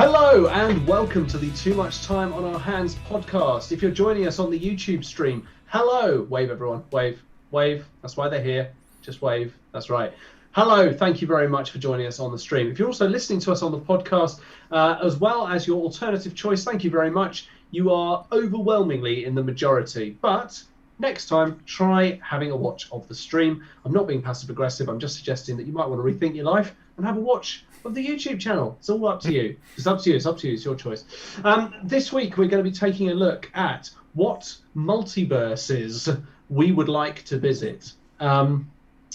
Hello and welcome to the Too Much Time on Our Hands podcast. If you're joining us on the YouTube stream, hello, wave everyone, wave, wave, that's why they're here, just wave, that's right. Hello, thank you very much for joining us on the stream. If you're also listening to us on the podcast, as well as your alternative choice, thank you very much. You are overwhelmingly in the majority, but next time, try having a watch of the stream. I'm not being passive aggressive, I'm just suggesting that you might want to rethink your life and have a watch of the YouTube channel. It's all up to you. It's up to you. It's your choice. This week we're going to be taking a look at what multiverses we would like to visit. I'm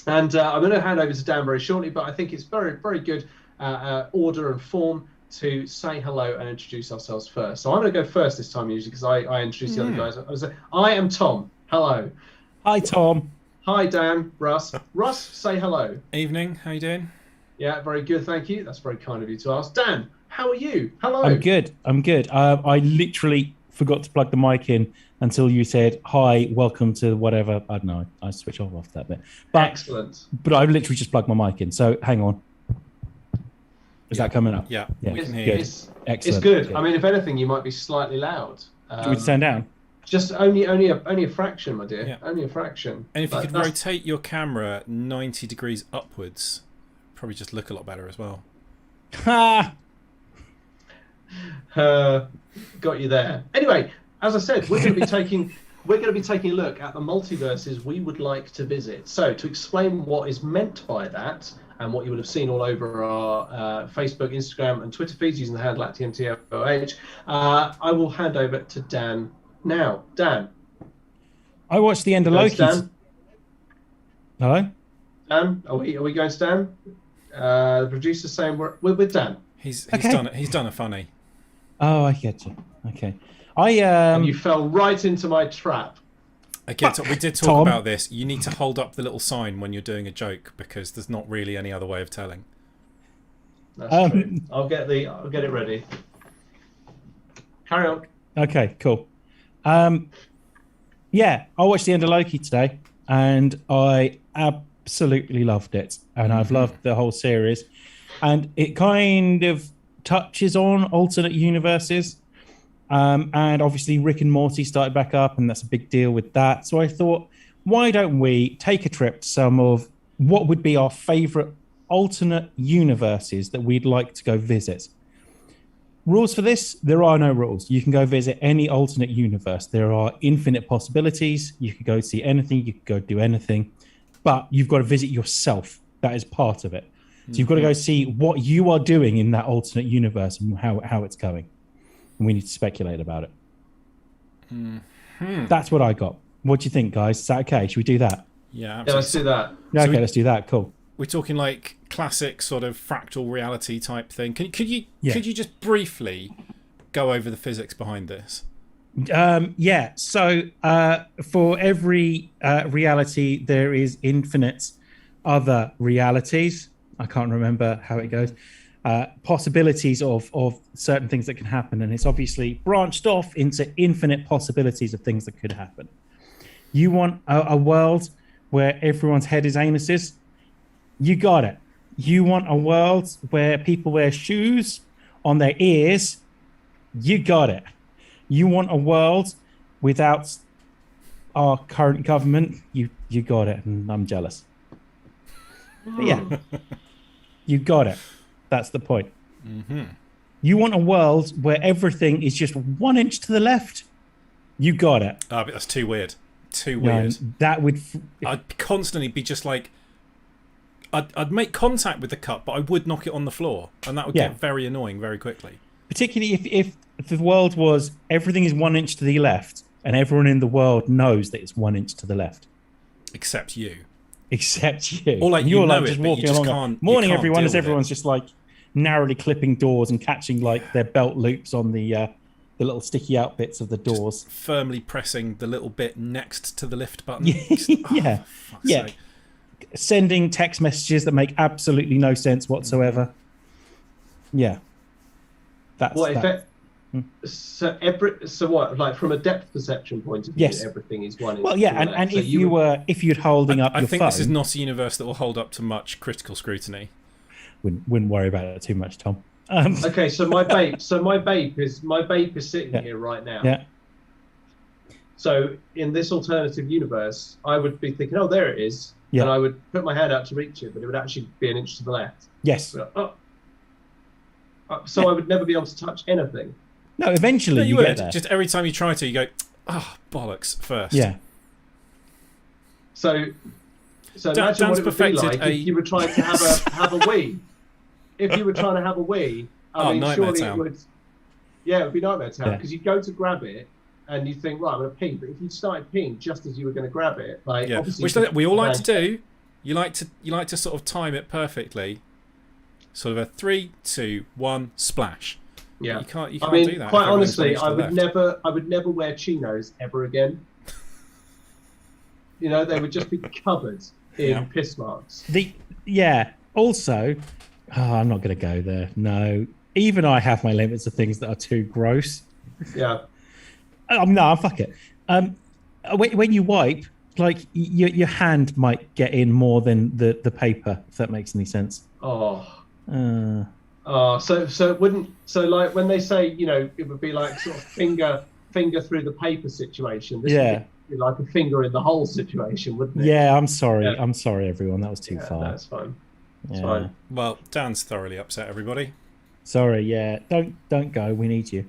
going to hand over to Dan very shortly, but I think it's very, very good order and form to say hello and introduce ourselves first. So I'm going to go first this time usually because I introduce the other guys. I am Tom. Hello. Hi, Tom. Hi, Dan. Russ. Russ, say hello. Evening. How you doing? Yeah, very good, thank you. That's very kind of you to ask. Dan, how are you? Hello. I'm good. I literally forgot to plug the mic in until you said, hi, welcome to whatever. I don't know. I switch off that bit. But, excellent. But I literally just plugged my mic in. So hang on. Is that coming up? Yeah, we can hear you. Excellent. It's good. I mean, if anything, you might be slightly loud. Do you want to stand down? Just only a fraction, my dear. Yeah. Only a fraction. And if you could rotate your camera 90 degrees upwards, probably just look a lot better as well. Ha! Got you there. Anyway, as I said, we're going to be taking a look at the multiverses we would like to visit. So to explain what is meant by that and what you would have seen all over our Facebook, Instagram, and Twitter feeds using the handle @TMTFOH, I will hand over to Dan now. Dan. I watched the end of Loki. Dan? Hello? Dan, are we going to Dan? The producer's saying we're with Dan. He's okay. done a funny. Oh, I get you. Okay. And you fell right into my trap. Again, we did talk about this. You need to hold up the little sign when you're doing a joke because there's not really any other way of telling. That's true. I'll get it ready. Carry on. Okay, cool. Yeah, I watched the end of Loki today, and I absolutely loved it, and I've loved the whole series, and it kind of touches on alternate universes, and obviously Rick and Morty started back up, and that's a big deal with that. So I thought, why don't we take a trip to some of what would be our favorite alternate universes that we'd like to go visit? Rules for this? There are no rules. You can go visit any alternate universe. There are infinite possibilities. You could go see anything. You could go do anything. But you've got to visit yourself. That is part of it. So you've got to go see what you are doing in that alternate universe and how it's going. And we need to speculate about it. That's what I got. What do you think, guys? Is that okay? Should we do that? Yeah, absolutely. Yeah, let's do that. Yeah, okay, let's do that. Cool. We're talking like classic sort of fractal reality type thing. Could you just briefly go over the physics behind this? Yeah. So for every reality, there is infinite other realities. I can't remember how it goes. Possibilities of certain things that can happen, and it's obviously branched off into infinite possibilities of things that could happen. You want a world where everyone's head is anuses? You got it. You want a world where people wear shoes on their ears? You got it. You want a world without our current government? You got it, and I'm jealous. But yeah, you got it. That's the point. You want a world where everything is just 1 inch to the left? You got it. Oh, but that's too weird. Too weird. That would... I'd constantly be just like... I'd make contact with the cup, but I would knock it on the floor, and that would get very annoying very quickly. Particularly if the world was everything is 1 inch to the left, and everyone in the world knows that it's 1 inch to the left. Except you. Except you. Or like you're you know like just it, but walking you just along. can't. Morning, you can't everyone. As deal with everyone's just like narrowly clipping doors and catching like their belt loops on the little sticky out bits of the doors. Just firmly pressing the little bit next to the lift button. Yeah. Sake. Sending text messages that make absolutely no sense whatsoever. Yeah. That's what if it? So what? Like from a depth perception point of view, everything is 1 inch. Well, yeah, and so if you'd holding up your phone, I think this is not a universe that will hold up to much critical scrutiny. Wouldn't worry about it too much, Tom. Okay, so my vape is sitting Yeah. here right now. Yeah. So in this alternative universe, I would be thinking, oh, there it is, Yeah. and I would put my hand out to reach it, but it would actually be an inch to the left. Yes. So I would never be able to touch anything. No, eventually you you would. get there. Just every time you try to, you go, bollocks first. Yeah. So imagine what Dan's it would be perfected like if you were trying to have a wee. If you were trying to have a wee, I mean, Nightmare surely Town. it would. Yeah, it would be Nightmare Town Yeah. because you'd go to grab it and you think, right, I'm going to pee. But if you started peeing just as you were going to grab it, like Yeah, obviously, which we all like to do. You like to sort of time it perfectly. Sort of a 3, 2, 1 splash. Yeah, You can't do that. Quite if everything's honestly, to the I would left. never wear chinos ever again. You know, they would just be covered in piss marks. Also, I'm not going to go there. No, even I have my limits of things that are too gross. Yeah. No, fuck it. When you wipe, like your hand might get in more than the paper, if that makes any sense. So it wouldn't. So like when they say, you know, it would be like sort of finger through the paper situation. This would be like a finger in the hole situation, wouldn't it? Yeah, I'm sorry. Yeah. I'm sorry, everyone. That was too far. That's fine. It's Yeah. fine. Well, Dan's thoroughly upset everybody. Sorry. Yeah. Don't go. We need you.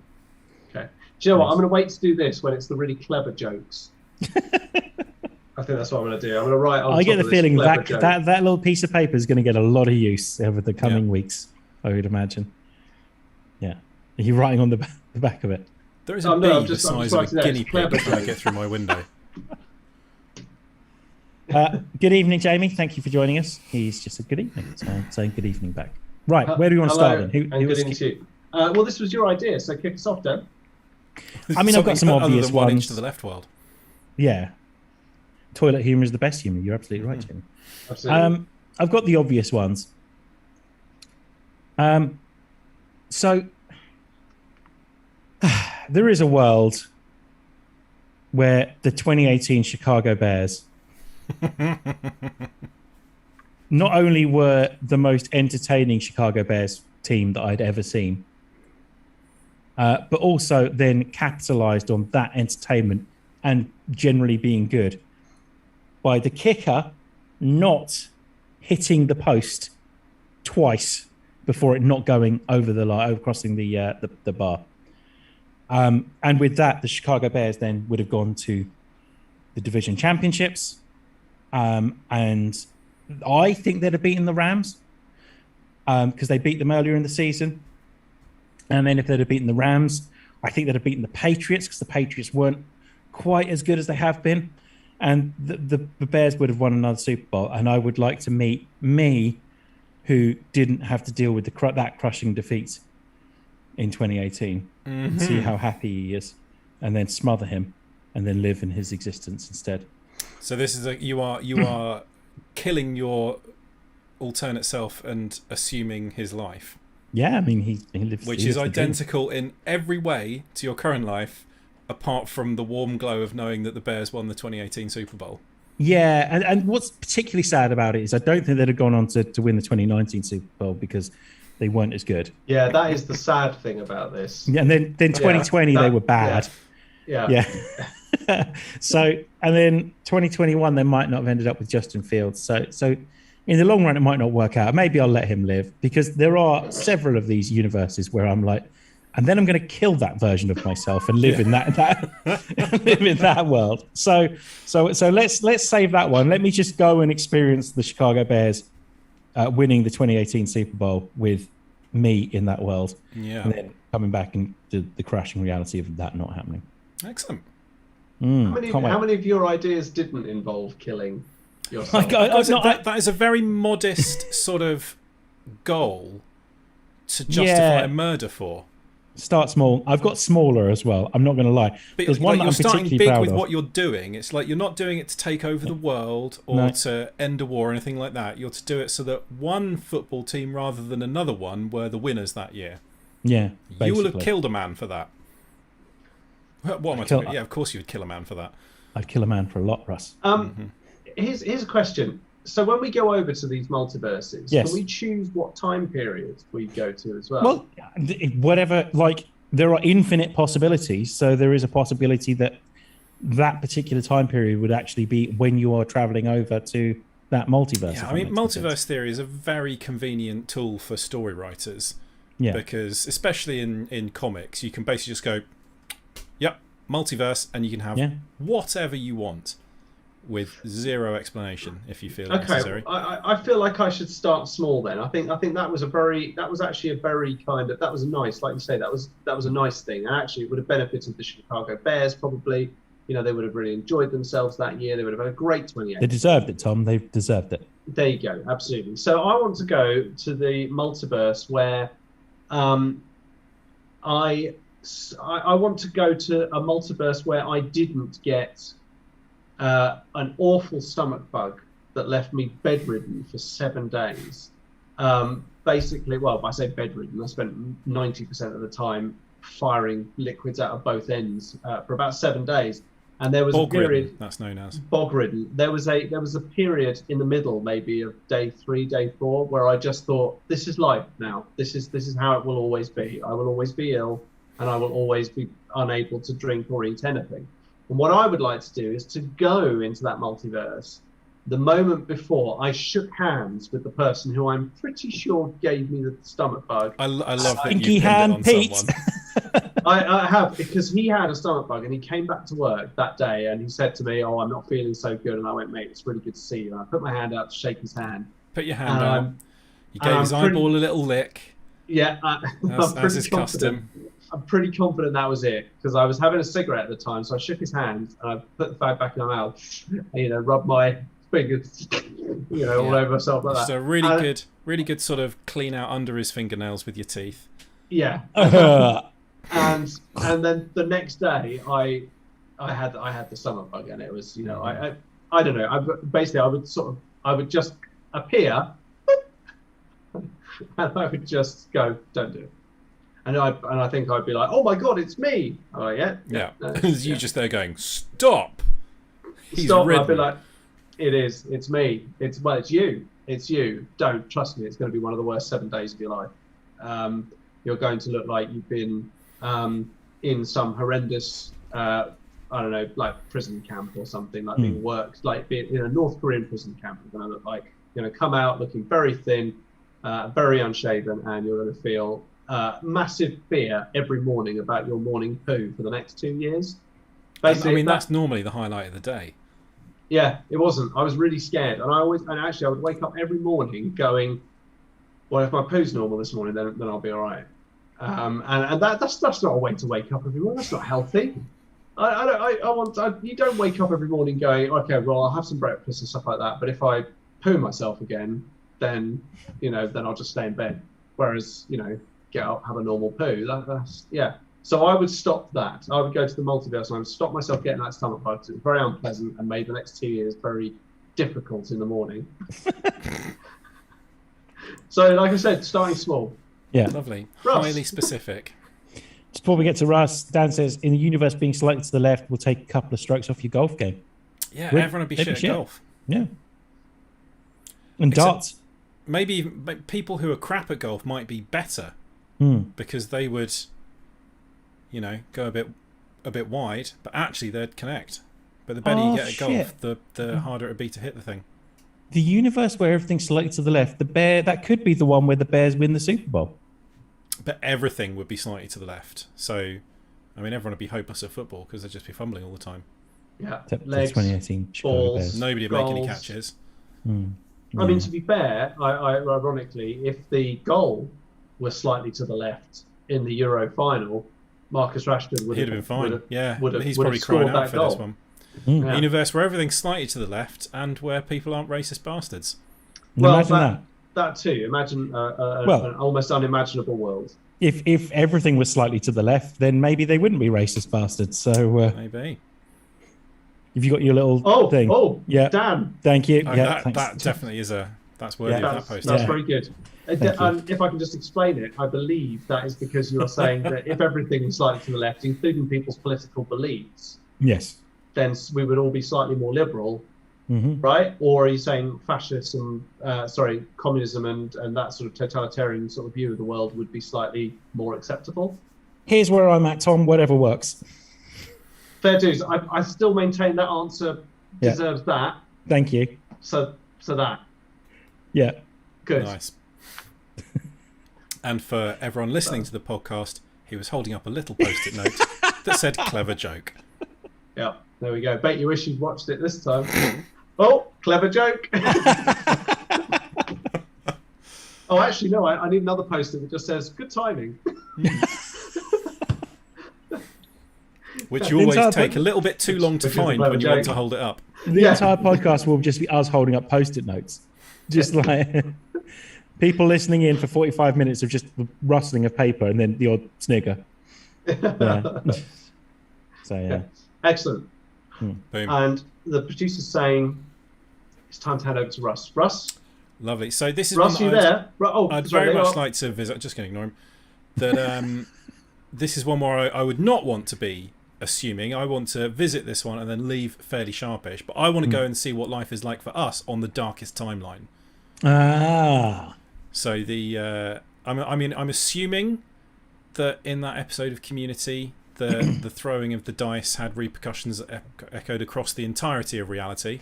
Okay. Do you know what? I'm going to wait to do this when it's the really clever jokes. I think that's what I'm going to do. I'm going to write on. I get top the of this feeling clever joke. that little piece of paper is going to get a lot of use over the coming weeks. I would imagine. Yeah. Are you writing on the back of it? There is a bee the size of a guinea pig trying to get through my window. Good evening, Jamie. Thank you for joining us. He's just a good evening. So I'm saying good evening back. Right, where do you want to start then? Good evening to you. Well, this was your idea, so kick us off, Dan. I mean, I've got some other obvious than 1 inch ones. to the left world. Yeah. Toilet humour is the best humour. You're absolutely right, Jamie. Absolutely. I've got the obvious ones. So there is a world where the 2018 Chicago Bears not only were the most entertaining Chicago Bears team that I'd ever seen, but also then capitalized on that entertainment and generally being good by the kicker not hitting the post twice before it not going over the line, over crossing the bar. And with that, the Chicago Bears then would have gone to the division championships. And I think they'd have beaten the Rams because they beat them earlier in the season. And then if they'd have beaten the Rams, I think they'd have beaten the Patriots because the Patriots weren't quite as good as they have been. And the Bears would have won another Super Bowl. And I would like to meet me, who didn't have to deal with that crushing defeat in 2018, and see how happy he is, and then smother him, and then live in his existence instead. So this is you are killing your alternate self and assuming his life. Yeah, I mean he lives, which he is lives the dream. identical in every way to your current life, apart from the warm glow of knowing that the Bears won the 2018 Super Bowl. Yeah, and what's particularly sad about it is I don't think they'd have gone on to win the 2019 Super Bowl because they weren't as good. Yeah, that is the sad thing about this. Yeah, and then 2020 they were bad. Yeah. So, and then 2021 they might not have ended up with Justin Fields. So in the long run it might not work out. Maybe I'll let him live because there are several of these universes where I'm like, and then I'm going to kill that version of myself and live in that live in that world. So let's save that one. Let me just go and experience the Chicago Bears winning the 2018 Super Bowl with me in that world. Yeah. And then coming back and the crashing reality of that not happening. Excellent. How many of your ideas didn't involve killing yourself? That is a very modest sort of goal to justify a murder for. Start small. I've got smaller as well. I'm not going to lie. But there's one that you're I'm starting particularly big proud with of. what you're doing. It's like you're not doing it to take over the world or to end a war or anything like that. You're to do it so that one football team rather than another one were the winners that year. Yeah, basically. You will have killed a man for that. What am I talking about? Yeah, of course you would kill a man for that. I'd kill a man for a lot, Russ. Here's a question. So when we go over to these multiverses, Yes. can we choose what time period we go to as well? Well, whatever. Like, there are infinite possibilities, so there is a possibility that particular time period would actually be when you are traveling over to that multiverse. Yeah, I mean, multiverse theory is a very convenient tool for story writers. Yeah. Because especially in comics, you can basically just go, yep, multiverse, and you can have whatever you want with zero explanation if you feel necessary. I feel like I should start small then. I think that was actually a very kind of, that was a nice, like you say, that was a nice thing. And actually it would have benefited the Chicago Bears probably. You know, they would have really enjoyed themselves that year. They would have had a great 28. They deserved it, Tom. They deserved it. There you go. Absolutely. So I want to go to the multiverse where I want to go to a multiverse where I didn't get an awful stomach bug that left me bedridden for 7 days. Basically, well, I say bedridden, I spent 90% of the time firing liquids out of both ends for about 7 days. And there was a period that's known as bog-ridden. There was a period in the middle, maybe of day 3, day 4, where I just thought, this is life now. This is how it will always be. I will always be ill, and I will always be unable to drink or eat anything. And what I would like to do is to go into that multiverse the moment before I shook hands with the person who I'm pretty sure gave me the stomach bug. I love that Stinky you hand pinned it Pete. on someone. I have, because he had a stomach bug and he came back to work that day and he said to me, "Oh, I'm not feeling so good." And I went, "Mate, it's really good to see you." And I put my hand out to shake his hand. Put your hand out. You gave his eyeball a little lick. Yeah, as is custom. I'm pretty confident that was it, because I was having a cigarette at the time, so I shook his hand and I put the fag back in my mouth, and, rubbed my fingers, all over myself like that. So really good sort of clean out under his fingernails with your teeth. Yeah. and then the next day I had the stomach bug, and it was I don't know. I would just appear and I would just go, "Don't do it." And I think I'd be like, "Oh my God, it's me!" Oh yeah. You just there going, "Stop!" Stop! I'd be like, "It is. It's me. It's you. It's you. Don't trust me. It's going to be one of the worst 7 days of your life. You're going to look like you've been in some horrendous, I don't know, like prison camp or something, like being worked, like being in a North Korean prison camp. You're going to look like, come out looking very thin, very unshaven, and you're going to feel massive fear every morning about your morning poo for the next 2 years." Basically, I mean, that's normally the highlight of the day. Yeah, it wasn't. I was really scared, and I would wake up every morning going, "Well, if my poo's normal this morning, then I'll be all right." And that's not a way to wake up every morning. That's not healthy. You don't wake up every morning going, "Okay, well, I'll have some breakfast and stuff like that, but if I poo myself again, then I'll just stay in bed." Whereas, get up, have a normal poo. That's. So I would stop that. I would go to the multiverse and I would stop myself getting that stomach bug. It was very unpleasant and made the next 2 years very difficult in the morning. So, like I said, starting small. Yeah. Lovely. Russ. Highly specific. Just before we get to Russ, Dan says, in the universe being selected to the left will take a couple of strokes off your golf game. Yeah, everyone would be shit at golf. Yeah. And darts. Maybe people who are crap at golf might be better because they would, go a bit wide, but actually they'd connect. But the better you get at golf, the harder it would be to hit the thing. The universe where everything's selected to the left, that could be the one where the Bears win the Super Bowl. But everything would be slightly to the left. So, I mean, everyone would be hopeless at football because they'd just be fumbling all the time. Yeah, legs, 2018 Chicago Bears. Nobody would make any catches. I mean, to be fair, ironically, if the goal was slightly to the left in the Euro final, Marcus Rashford would have been fine. He's probably crying out for this one. Yeah. A universe where everything's slightly to the left and where people aren't racist bastards. Well, imagine that too. Imagine an almost unimaginable world. If everything was slightly to the left, then maybe they wouldn't be racist bastards. So maybe. Have you got your little thing? Oh, yeah. Dan. Thank you. That definitely is that's worthy of that post. That's very good. And if I can just explain it, I believe that is because you are saying that if everything was slightly to the left, including people's political beliefs, yes, then we would all be slightly more liberal, right? Or are you saying fascism, communism and that sort of totalitarian sort of view of the world would be slightly more acceptable? Here's where I'm at, Tom. Whatever works. Fair dues. I still maintain that answer deserves that. Thank you. So that. Yeah. Good. Nice. And for everyone listening to the podcast, he was holding up a little post-it note that said "clever joke." Yeah, there we go. Bet you wish you'd watched it this time. Oh, clever joke. Oh, actually, no, I need another post-it that just says "good timing." Which you always take a little bit too long to find when you want to hold it up. The entire podcast will just be us holding up post-it notes. Just like people listening in for 45 minutes of just the rustling of paper and then the odd snigger. Yeah. So, yeah. Excellent. Boom. And the producer's saying it's time to hand over to Russ. Russ? Lovely. So this is Russ, one you there? I'd very much like to visit. I'm just going to ignore him. That this is one where I would not want to be assuming. I want to visit this one and then leave fairly sharpish. But I want to go and see what life is like for us on the darkest timeline. Ah. So I'm assuming that in that episode of Community, the throwing of the dice had repercussions that echoed across the entirety of reality.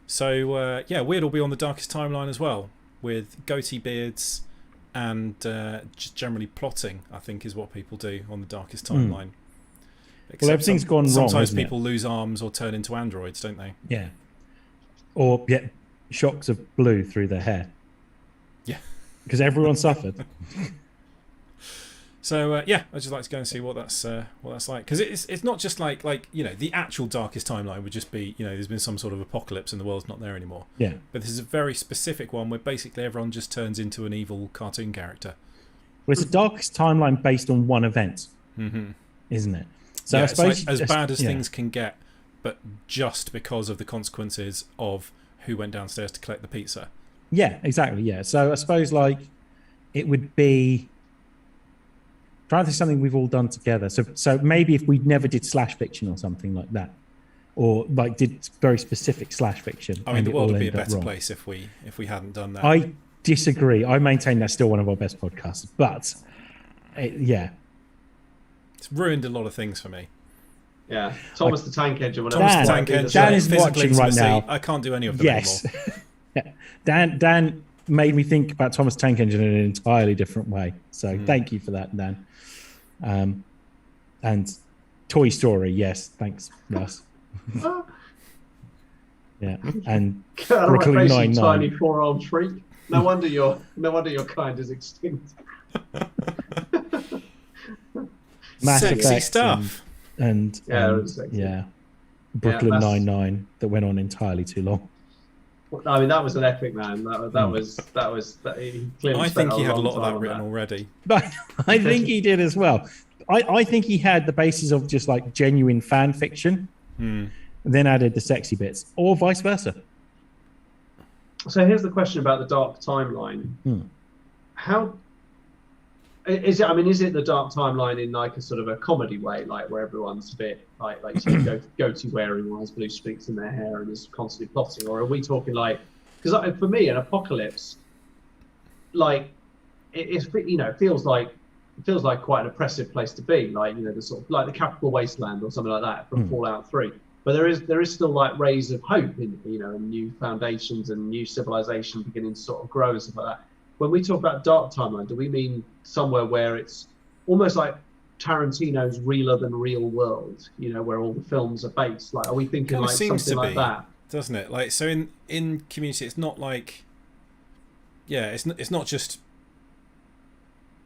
So Weird will be on the darkest timeline as well, with goatee beards and just generally plotting, I think, is what people do on the darkest timeline. Well, everything's gone wrong. Sometimes people lose arms or turn into androids, don't they? Yeah. Or get shocks of blue through their hair. Yeah. Because everyone suffered. So I'd just like to go and see what that's like, because it's not just like the actual darkest timeline would just be there's been some sort of apocalypse and the world's not there anymore. Yeah. But this is a very specific one where basically everyone just turns into an evil cartoon character. Well, it's a darkest timeline based on one event, isn't it? So yeah, I suppose it's like as bad as things can get, but just because of the consequences of who went downstairs to collect the pizza. Yeah, exactly. Yeah. So I suppose it would be trying to think something we've all done together. So maybe if we never did slash fiction or something like that, or did very specific slash fiction. I mean, the world would be a better place if we hadn't done that. I disagree. I maintain that's still one of our best podcasts, but it's ruined a lot of things for me. Yeah, Thomas the Tank Engine. Dan is watching right now. I can't do any of them anymore. Yeah. Dan made me think about Thomas Tank Engine in an entirely different way. So thank you for that, Dan. And Toy Story, yes, thanks, Russ. Yeah, and Brooklyn Nine-Nine. Tiny four-armed freak. No wonder your kind is extinct. Mass Sexy Effect stuff. And Brooklyn Nine-Nine that went on entirely too long. I mean, that was an epic, man. That was. He clearly I think he had a lot of that on written already. But I think he did as well. I think he had the basis of just genuine fan fiction, and then added the sexy bits, or vice versa. So here's the question about the dark timeline. How is it? I mean, is it the dark timeline in a sort of a comedy way, where everyone's a bit goatee wearing, one has blue streaks in their hair and is constantly plotting, or are we talking because for me, an apocalypse, it feels like quite an oppressive place to be, the sort of the Capital Wasteland or something like that from Fallout 3. But there is still rays of hope in and new foundations and new civilization beginning to sort of grow and stuff like that. When we talk about dark timeline, do we mean somewhere where it's almost like Tarantino's realer than real world, where all the films are based? Are we thinking something like that? Doesn't it? So in Community, it's not it's not just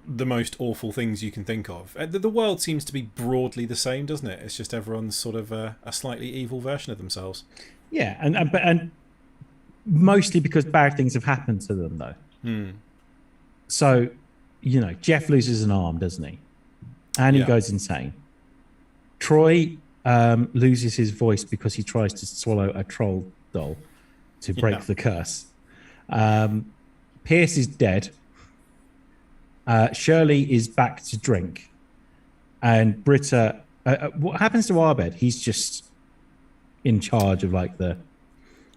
the most awful things you can think of. The world seems to be broadly the same, doesn't it? It's just everyone's sort of a slightly evil version of themselves. Yeah, and mostly because bad things have happened to them, though. So, Jeff loses an arm, doesn't he? And he goes insane. Troy loses his voice because he tries to swallow a troll doll to break the curse. Pierce is dead. Shirley is back to drink. And Britta... what happens to Abed? He's just in charge of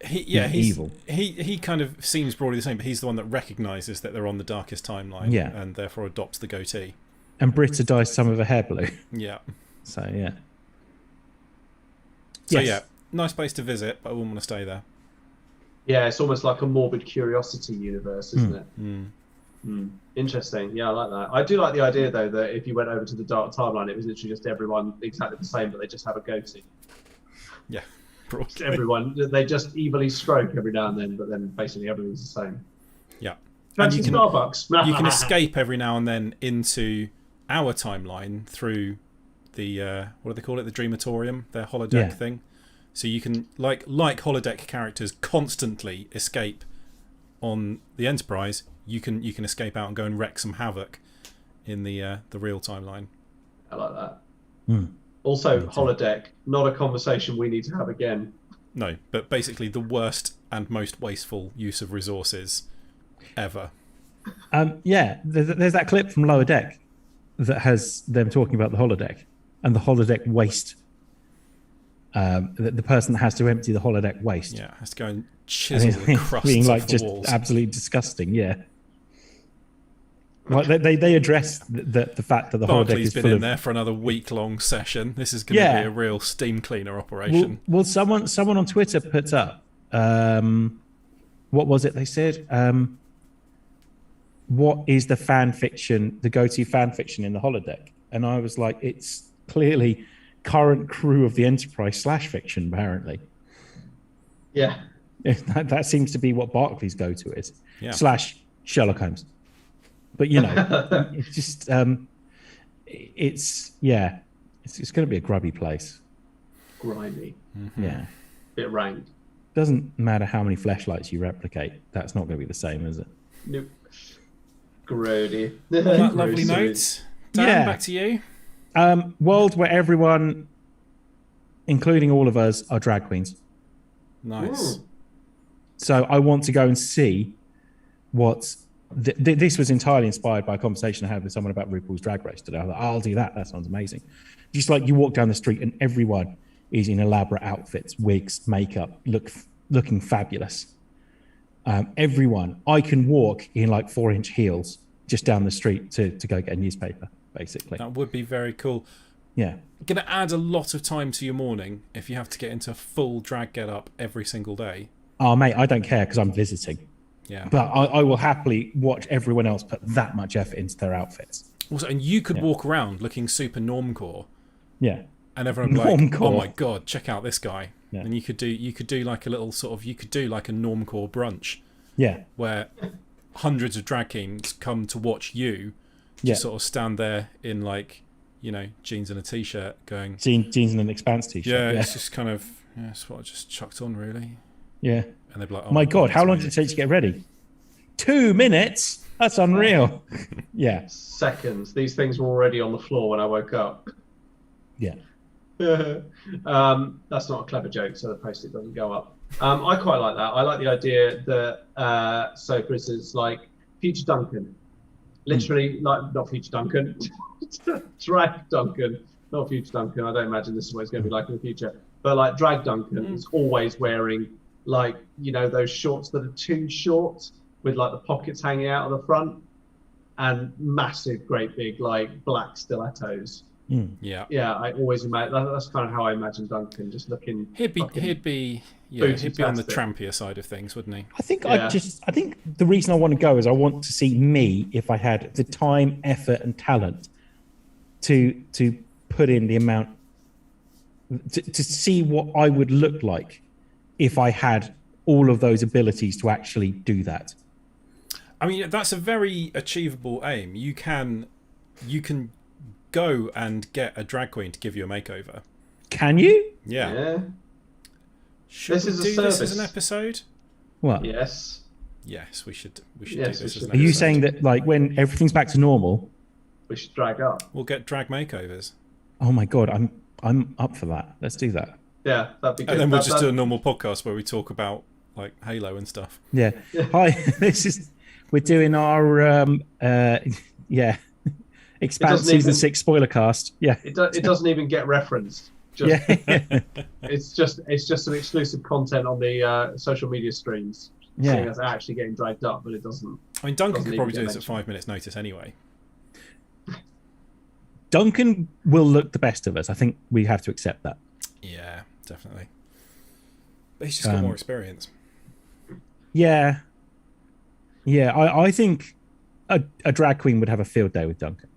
he's evil. He kind of seems broadly the same, but he's the one that recognises that they're on the darkest timeline, and therefore adopts the goatee. And Britta dyes some of her hair blue. Yeah. So yeah. So yeah, nice place to visit, but I wouldn't want to stay there. Yeah, it's almost like a morbid curiosity universe, isn't it? Interesting. Yeah, I like that. I do like the idea though that if you went over to the dark timeline, it was literally just everyone exactly the same, but they just have a goatee. Yeah, broadly. Everyone, they just evilly stroke every now and then, but then basically everything's the same. Yeah. And you can Starbucks. You can escape every now and then into our timeline through the what do they call it? The Dreamatorium, their holodeck thing. So you can like holodeck characters constantly escape on the Enterprise. You can escape out and go and wreak some havoc in the real timeline. I like that. Also, holodeck, not a conversation we need to have again. No, but basically the worst and most wasteful use of resources ever. There's that clip from Lower Deck that has them talking about the holodeck and the holodeck waste. The person that has to empty the holodeck waste. Yeah, has to go and chisel the crust being like off the just walls. absolutely disgusting. Yeah. Like they address the fact that the holodeck Barclay's is been full in of... there for another week-long session. This is going to be a real steam cleaner operation. Well, someone on Twitter put up, what was it they said? What is the fan fiction, the go-to fan fiction in the holodeck? And I was like, it's clearly current crew of the Enterprise /fiction, apparently. Yeah. That seems to be what Barclay's go-to is. Yeah. / Sherlock Holmes. But, it's just, it's going to be a grubby place. Grimy. Mm-hmm. Yeah. Bit rank. Doesn't matter how many fleshlights you replicate. That's not going to be the same, is it? Nope. Grody. On that lovely note, Dan, back to you. World where everyone, including all of us, are drag queens. Nice. Ooh. So I want to go and see what... this was entirely inspired by a conversation I had with someone about RuPaul's Drag Race today. I was like, I'll do that. That sounds amazing. Just like you walk down the street and everyone is in elaborate outfits, wigs, makeup, looking fabulous. Everyone, I can walk in like 4-inch heels just down the street to go get a newspaper, basically. That would be very cool. Yeah. Going to add a lot of time to your morning if you have to get into full drag get up every single day. Oh, mate, I don't care because I'm visiting. Yeah. But I will happily watch everyone else put that much effort into their outfits. Also, and you could walk around looking super normcore. Yeah. And everyone would be like, Normcore. oh my God, check out this guy. Yeah. And you could do like a little sort of, you could do like a normcore brunch. Yeah. Where hundreds of drag queens come to watch you just sort of stand there in like, jeans and a t-shirt going... Jeans and an Expanse t-shirt. Yeah, it's just kind of, it's what I just chucked on really. Yeah. And they'd be like, oh my God, how long did it take to get ready? 2 minutes? That's unreal. Yeah. Seconds. These things were already on the floor when I woke up. Yeah. That's not a clever joke, so the post-it doesn't go up. I quite like that. I like the idea that, so for instance, like Future Duncan. Literally, like, not Future Duncan. Drag Duncan. Not Future Duncan. I don't imagine this is what it's going to be like in the future. But like Drag Duncan is always wearing like, those shorts that are too short with like the pockets hanging out of the front and massive, great big like black stilettos. Yeah. Yeah, I always imagine that's kind of how I imagine Duncan, just looking. He'd be on the trampier side of things, wouldn't he? I think I think the reason I want to go is I want to see me if I had the time, effort, and talent to put in the amount to see what I would look like if I had all of those abilities to actually do that. I mean, that's a very achievable aim. You can go and get a drag queen to give you a makeover. Can you? Yeah. Should this we is a do service. this as an episode? What? Yes. Yes, we should do this Yes, as an Are you episode. saying that like when everything's back to normal, We should drag up. We'll get drag makeovers. oh my God, I'm up for that. Let's do that. Yeah, that'd be good. And then we'll just do a normal podcast where we talk about like Halo and stuff. Yeah. Hi, we're doing our Expanse doesn't season even- 6 spoiler cast. Yeah. It doesn't even get referenced. Just Yeah. it's just some exclusive content on the social media streams. Yeah. Seeing us actually getting dragged up, but it doesn't. I mean, Duncan Doesn't could probably even do get this at 5 minutes' notice anyway. Duncan will look the best of us. I think we have to accept that. Yeah, definitely. But he's just got more experience. Yeah. Yeah, I think a drag queen would have a field day with Duncan.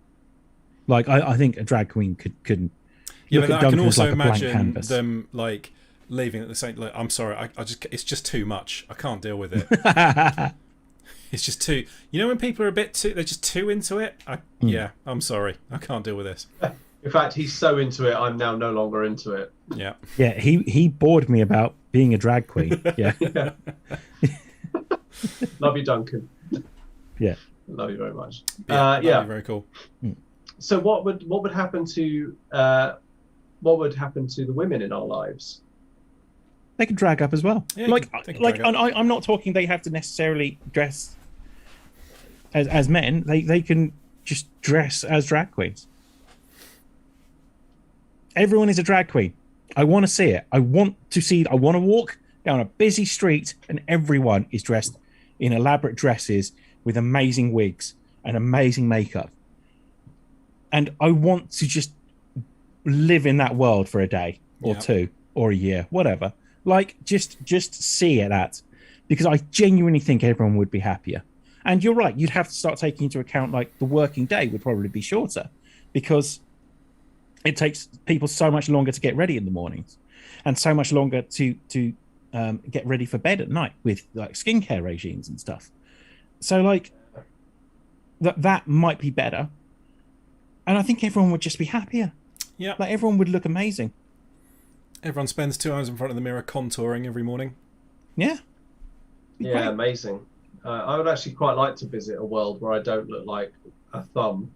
Like, I think a drag queen could Yeah, look but at I can Duncan as also like a blank imagine canvas. them like leaving at the same. Like, I'm sorry, I just it's just too much. I can't deal with it. It's just too. You know when people are a bit too, they're just too into it. Yeah, I'm sorry, I can't deal with this. In fact, he's so into it. I'm now no longer into it. Yeah. Yeah, he bored me about being a drag queen. Yeah. Yeah. Love you, Duncan. Yeah. Love you very much. That'd Yeah. be very cool. So what would happen to the women in our lives? They can drag up as well. Yeah, they can like drag up. I'm not talking they have to necessarily dress as men. They can just dress as drag queens. Everyone is a drag queen. I want to see it. I want to walk down a busy street and everyone is dressed in elaborate dresses with amazing wigs and amazing makeup. And I want to just live in that world for a day or two or a year, whatever. Like, just see it at, because I genuinely think everyone would be happier. And you're right, you'd have to start taking into account, like, the working day would probably be shorter because it takes people so much longer to get ready in the mornings and so much longer to get ready for bed at night with, like, skincare regimes and stuff. So, like, that might be better. And I think everyone would just be happier. Yeah. Like, everyone would look amazing. Everyone spends 2 hours in front of the mirror contouring every morning. Yeah. Yeah, Great. amazing. I would actually quite like to visit a world where I don't look like a thumb.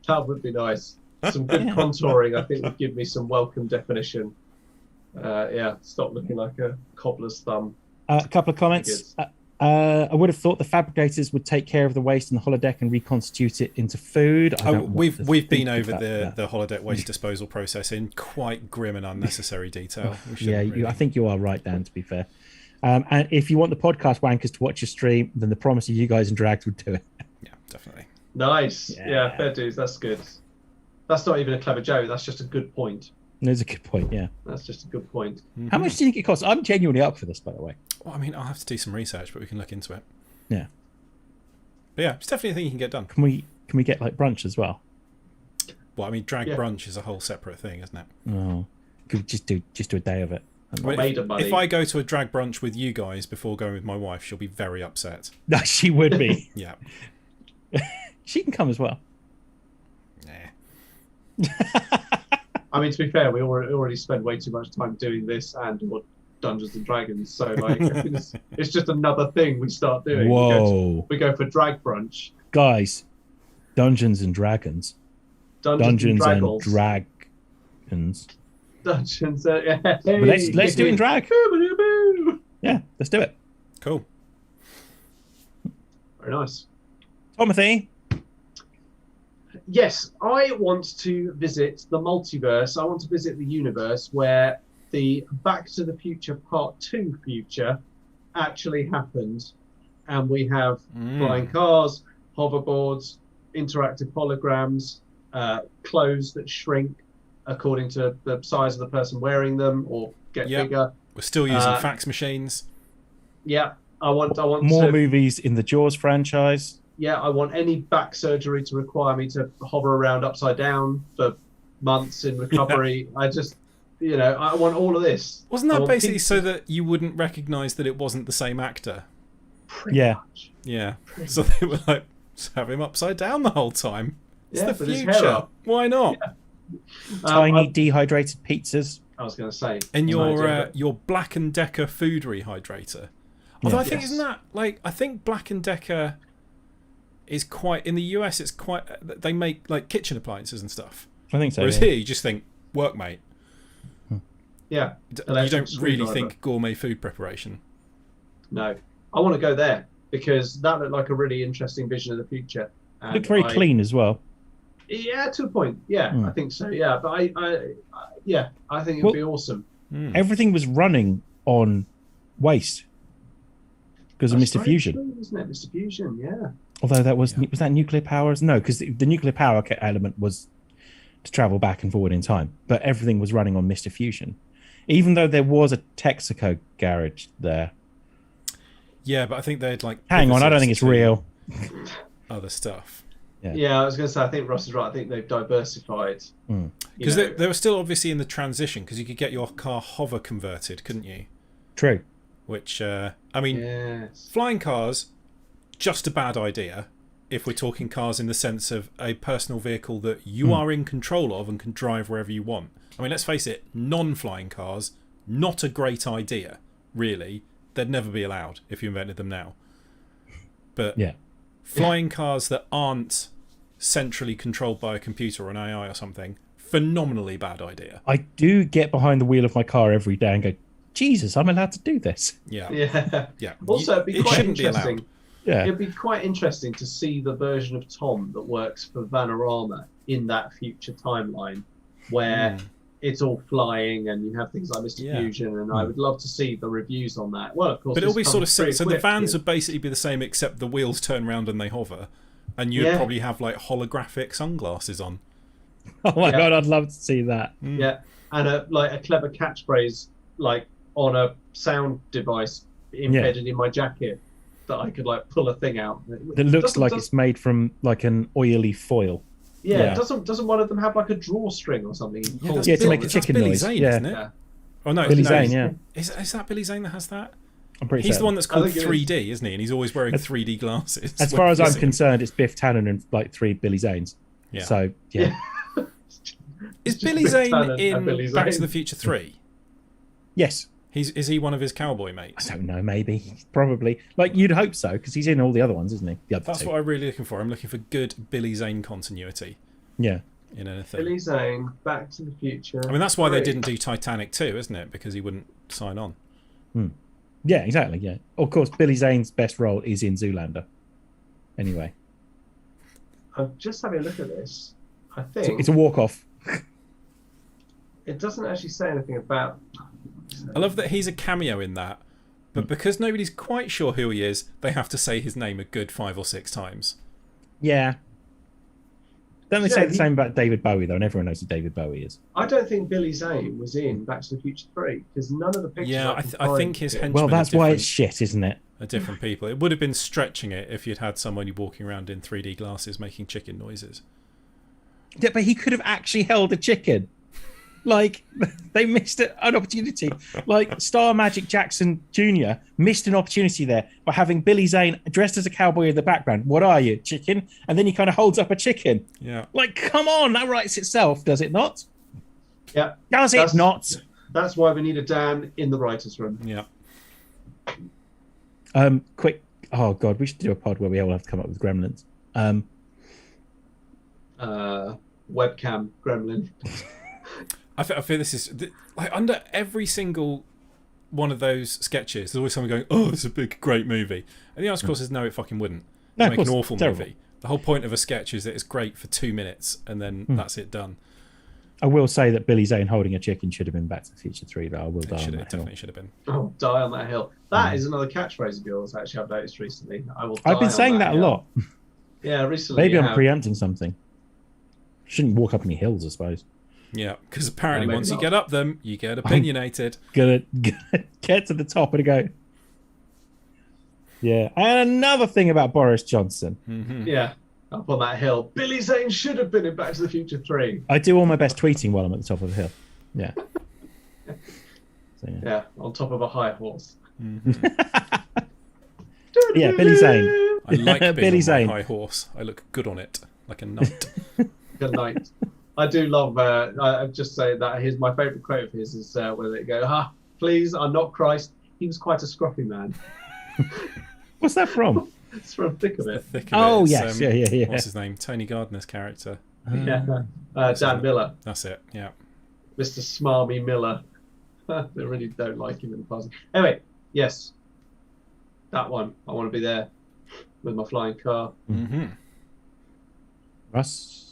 That would be nice. Some good contouring, I think, would give me some welcome definition. Stop looking like a cobbler's thumb. A couple of comments. I would have thought the fabricators would take care of the waste in the holodeck and reconstitute it into food. We've been over the holodeck waste disposal process in quite grim and unnecessary detail. I think you are right, Dan, to be fair. And if you want the podcast wankers to watch your stream, then the promise of you guys in drags would do it. Yeah, definitely. Nice. Yeah, fair dues. That's good. That's not even a clever joke. That's just a good point. That's a good point, yeah. That's just a good point. Mm-hmm. How much do you think it costs? I'm genuinely up for this, by the way. Well, I mean, I'll have to do some research, but we can look into it. Yeah. But yeah, it's definitely a thing you can get done. Can we get, like, brunch as well? Well, I mean, drag brunch is a whole separate thing, isn't it? Oh, could we just do a day of it? If I go to a drag brunch with you guys before going with my wife, she'll be very upset. No, she would be. Yeah. She can come as well. Nah. I mean, to be fair, we already spend way too much time doing this and Dungeons and Dragons, so like it's just another thing we start doing. Whoa! We go for drag brunch, guys. Dungeons and Dragons. Dungeons and Dragons. Dungeons. Let's do it in drag. Yeah, let's do it. Cool. Very nice. Timothy. Yes, I want to visit the multiverse. I want to visit the universe where the Back to the Future Part 2 future actually happened. And we have flying cars, hoverboards, interactive holograms, clothes that shrink according to the size of the person wearing them or get bigger. We're still using fax machines. Yeah, I want more movies in the Jaws franchise. Yeah, I want any back surgery to require me to hover around upside down for months in recovery. I just, I want all of this. Wasn't that basically so that you wouldn't recognise that it wasn't the same actor? Pretty much. Yeah. So they were like, just have him upside down the whole time. It's the future. Why not? Yeah. Tiny dehydrated pizzas. I was going to say. And your Black & Decker food rehydrator. Although I think, isn't that, like, I think Black & Decker is quite, in the US, it's quite, they make, like, kitchen appliances and stuff. I think so. Whereas here, you just think, workmate. Yeah. You don't really think gourmet food preparation. No. I want to go there because that looked like a really interesting vision of the future. Looked very clean as well. Yeah, to a point. Yeah, I think so. Yeah, but I think it'd be awesome. Everything was running on waste because of Mr. Fusion. True, isn't it? Mr. Fusion, yeah. Although that was that nuclear power? No, because the nuclear power element was to travel back and forward in time, but everything was running on Mr. Fusion. Even though there was a Texaco garage there. Yeah, but I think they'd like. Hang on, I don't think it's real. Other stuff. Yeah, I was going to say, I think Ross is right. I think they've diversified. Because they were still obviously in the transition, because you could get your car hover converted, couldn't you? True. Which, I mean, flying cars, just a bad idea if we're talking cars in the sense of a personal vehicle that you are in control of and can drive wherever you want. I mean, let's face it, non-flying cars, not a great idea, really. They'd never be allowed if you invented them now. But flying cars that aren't centrally controlled by a computer or an AI or something, phenomenally bad idea. I do get behind the wheel of my car every day and go, Jesus, I'm allowed to do this. Yeah. Also, it'd be quite interesting. Yeah. It'd be quite interesting to see the version of Tom that works for Vanarama in that future timeline where it's all flying and you have things like Mr. Fusion, and I would love to see the reviews on that. Well, of course, but it'll be sort of so the vans would basically be the same, except the wheels turn around and they hover, and you'd probably have like holographic sunglasses on. Oh my god, I'd love to see that. Yeah, and a clever catchphrase like on a sound device embedded in my jacket that I could like pull a thing out. That looks like it's made from like an oily foil. Yeah, doesn't one of them have like a drawstring or something? To make a chicken Billy noise. Zane, isn't it? Oh no, Billy Zane. Yeah, is that Billy Zane that has that? I'm pretty sure. He's the one that's called 3D, isn't he? And he's always wearing 3D glasses. As far as I'm concerned, it's Biff Tannen and like 3 Billy Zanes. Yeah. So is Billy Zane in Back to the Future 3? Yes. Is he one of his cowboy mates? I don't know, maybe. Probably. Like, you'd hope so, because he's in all the other ones, isn't he? That's what I'm really looking for. I'm looking for good Billy Zane continuity. Yeah. In anything. Billy Zane, Back to the Future. I mean, that's why they didn't do Titanic 2, isn't it? Because he wouldn't sign on. Yeah, exactly, yeah. Of course, Billy Zane's best role is in Zoolander. Anyway. I'm just having a look at this. I think... It's a walk-off. It doesn't actually say anything about... I love that he's a cameo in that, but because nobody's quite sure who he is, they have to say his name a good 5 or 6 times. Yeah. Don't they say the same about David Bowie, though, and everyone knows who David Bowie is? I don't think Billy Zane was in Back to the Future 3, because none of the pictures... Yeah, I think his henchmen Well, that's why it's shit, isn't it? Are different people. It would have been stretching it if you'd had someone walking around in 3D glasses making chicken noises. Yeah, but he could have actually held a chicken. Like, they missed an opportunity. Like, Star Magic Jackson Jr. missed an opportunity there by having Billy Zane dressed as a cowboy in the background. What are you, chicken? And then he kind of holds up a chicken. Yeah. Like, come on, that writes itself, does it not? Yeah. Does it not? That's why we need a Dan in the writer's room. Yeah. Quick. Oh, God, we should do a pod where we all have to come up with gremlins. Webcam gremlin. I feel this is like under every single one of those sketches. There's always someone going, "Oh, it's a big, great movie," and the answer, of course, is no. It fucking wouldn't. No, make an awful movie. The whole point of a sketch is that it's great for 2 minutes, and then that's it done. I will say that Billy Zane holding a chicken should have been Back to the Future 3, though. I will die on that hill. Definitely should have been. Oh, die on that hill. That is another catchphrase of yours, actually, I've noticed recently. I've been saying that a lot. Yeah, recently. Maybe I'm preempting something. Shouldn't walk up any hills, I suppose. Yeah, because apparently once you get up them, you get opinionated. Gonna get to the top and go. Yeah, and another thing about Boris Johnson. Mm-hmm. Yeah, up on that hill. Billy Zane should have been in Back to the Future 3. I do all my best tweeting while I'm at the top of the hill. Yeah. Yeah, on top of a high horse. Mm-hmm. Yeah, Billy Zane. I like being Billy on Zane. my high horse. I look good on it, like a knight. Good night. I do love. I just say that here's my favourite quote of his is where they go, please, I'm not Christ. He was quite a scruffy man." What's that from? It's from Thick of It. Oh, yes. Yeah. What's his name? Tony Gardner's character. Yeah. Dan Miller. That's it. Yeah. Mr. Smarmy Miller. They really don't like him in the past. Anyway, yes. That one. I want to be there with my flying car. Mm-hmm. Russ?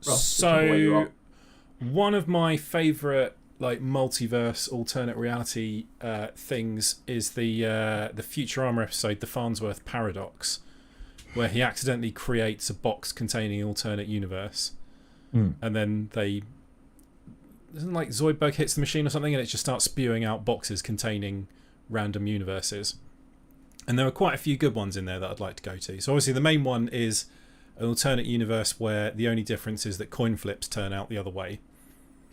Russ, whichever way you So, are. one of my favourite like multiverse alternate reality things is the Futurama episode, The Farnsworth Paradox, where he accidentally creates a box containing an alternate universe, and then isn't like Zoidberg hits the machine or something, and it just starts spewing out boxes containing random universes. And there are quite a few good ones in there that I'd like to go to. So obviously the main one is an alternate universe where the only difference is that coin flips turn out the other way.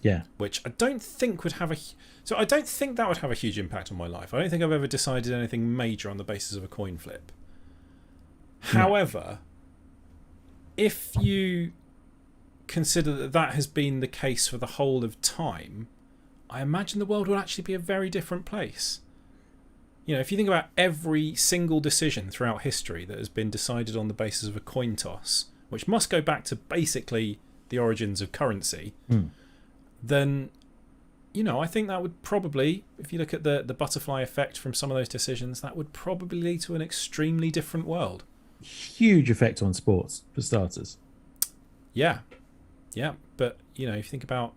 Yeah. Which I don't think would have I don't think that would have a huge impact on my life. I don't think I've ever decided anything major on the basis of a coin flip. No. However, if you consider that that has been the case for the whole of time, I imagine the world will actually be a very different place. You know, if you think about every single decision throughout history that has been decided on the basis of a coin toss, which must go back to basically the origins of currency, then, you know, I think that would probably, if you look at the butterfly effect from some of those decisions, that would probably lead to an extremely different world. Huge effect on sports, for starters. Yeah. But, you know, if you think about,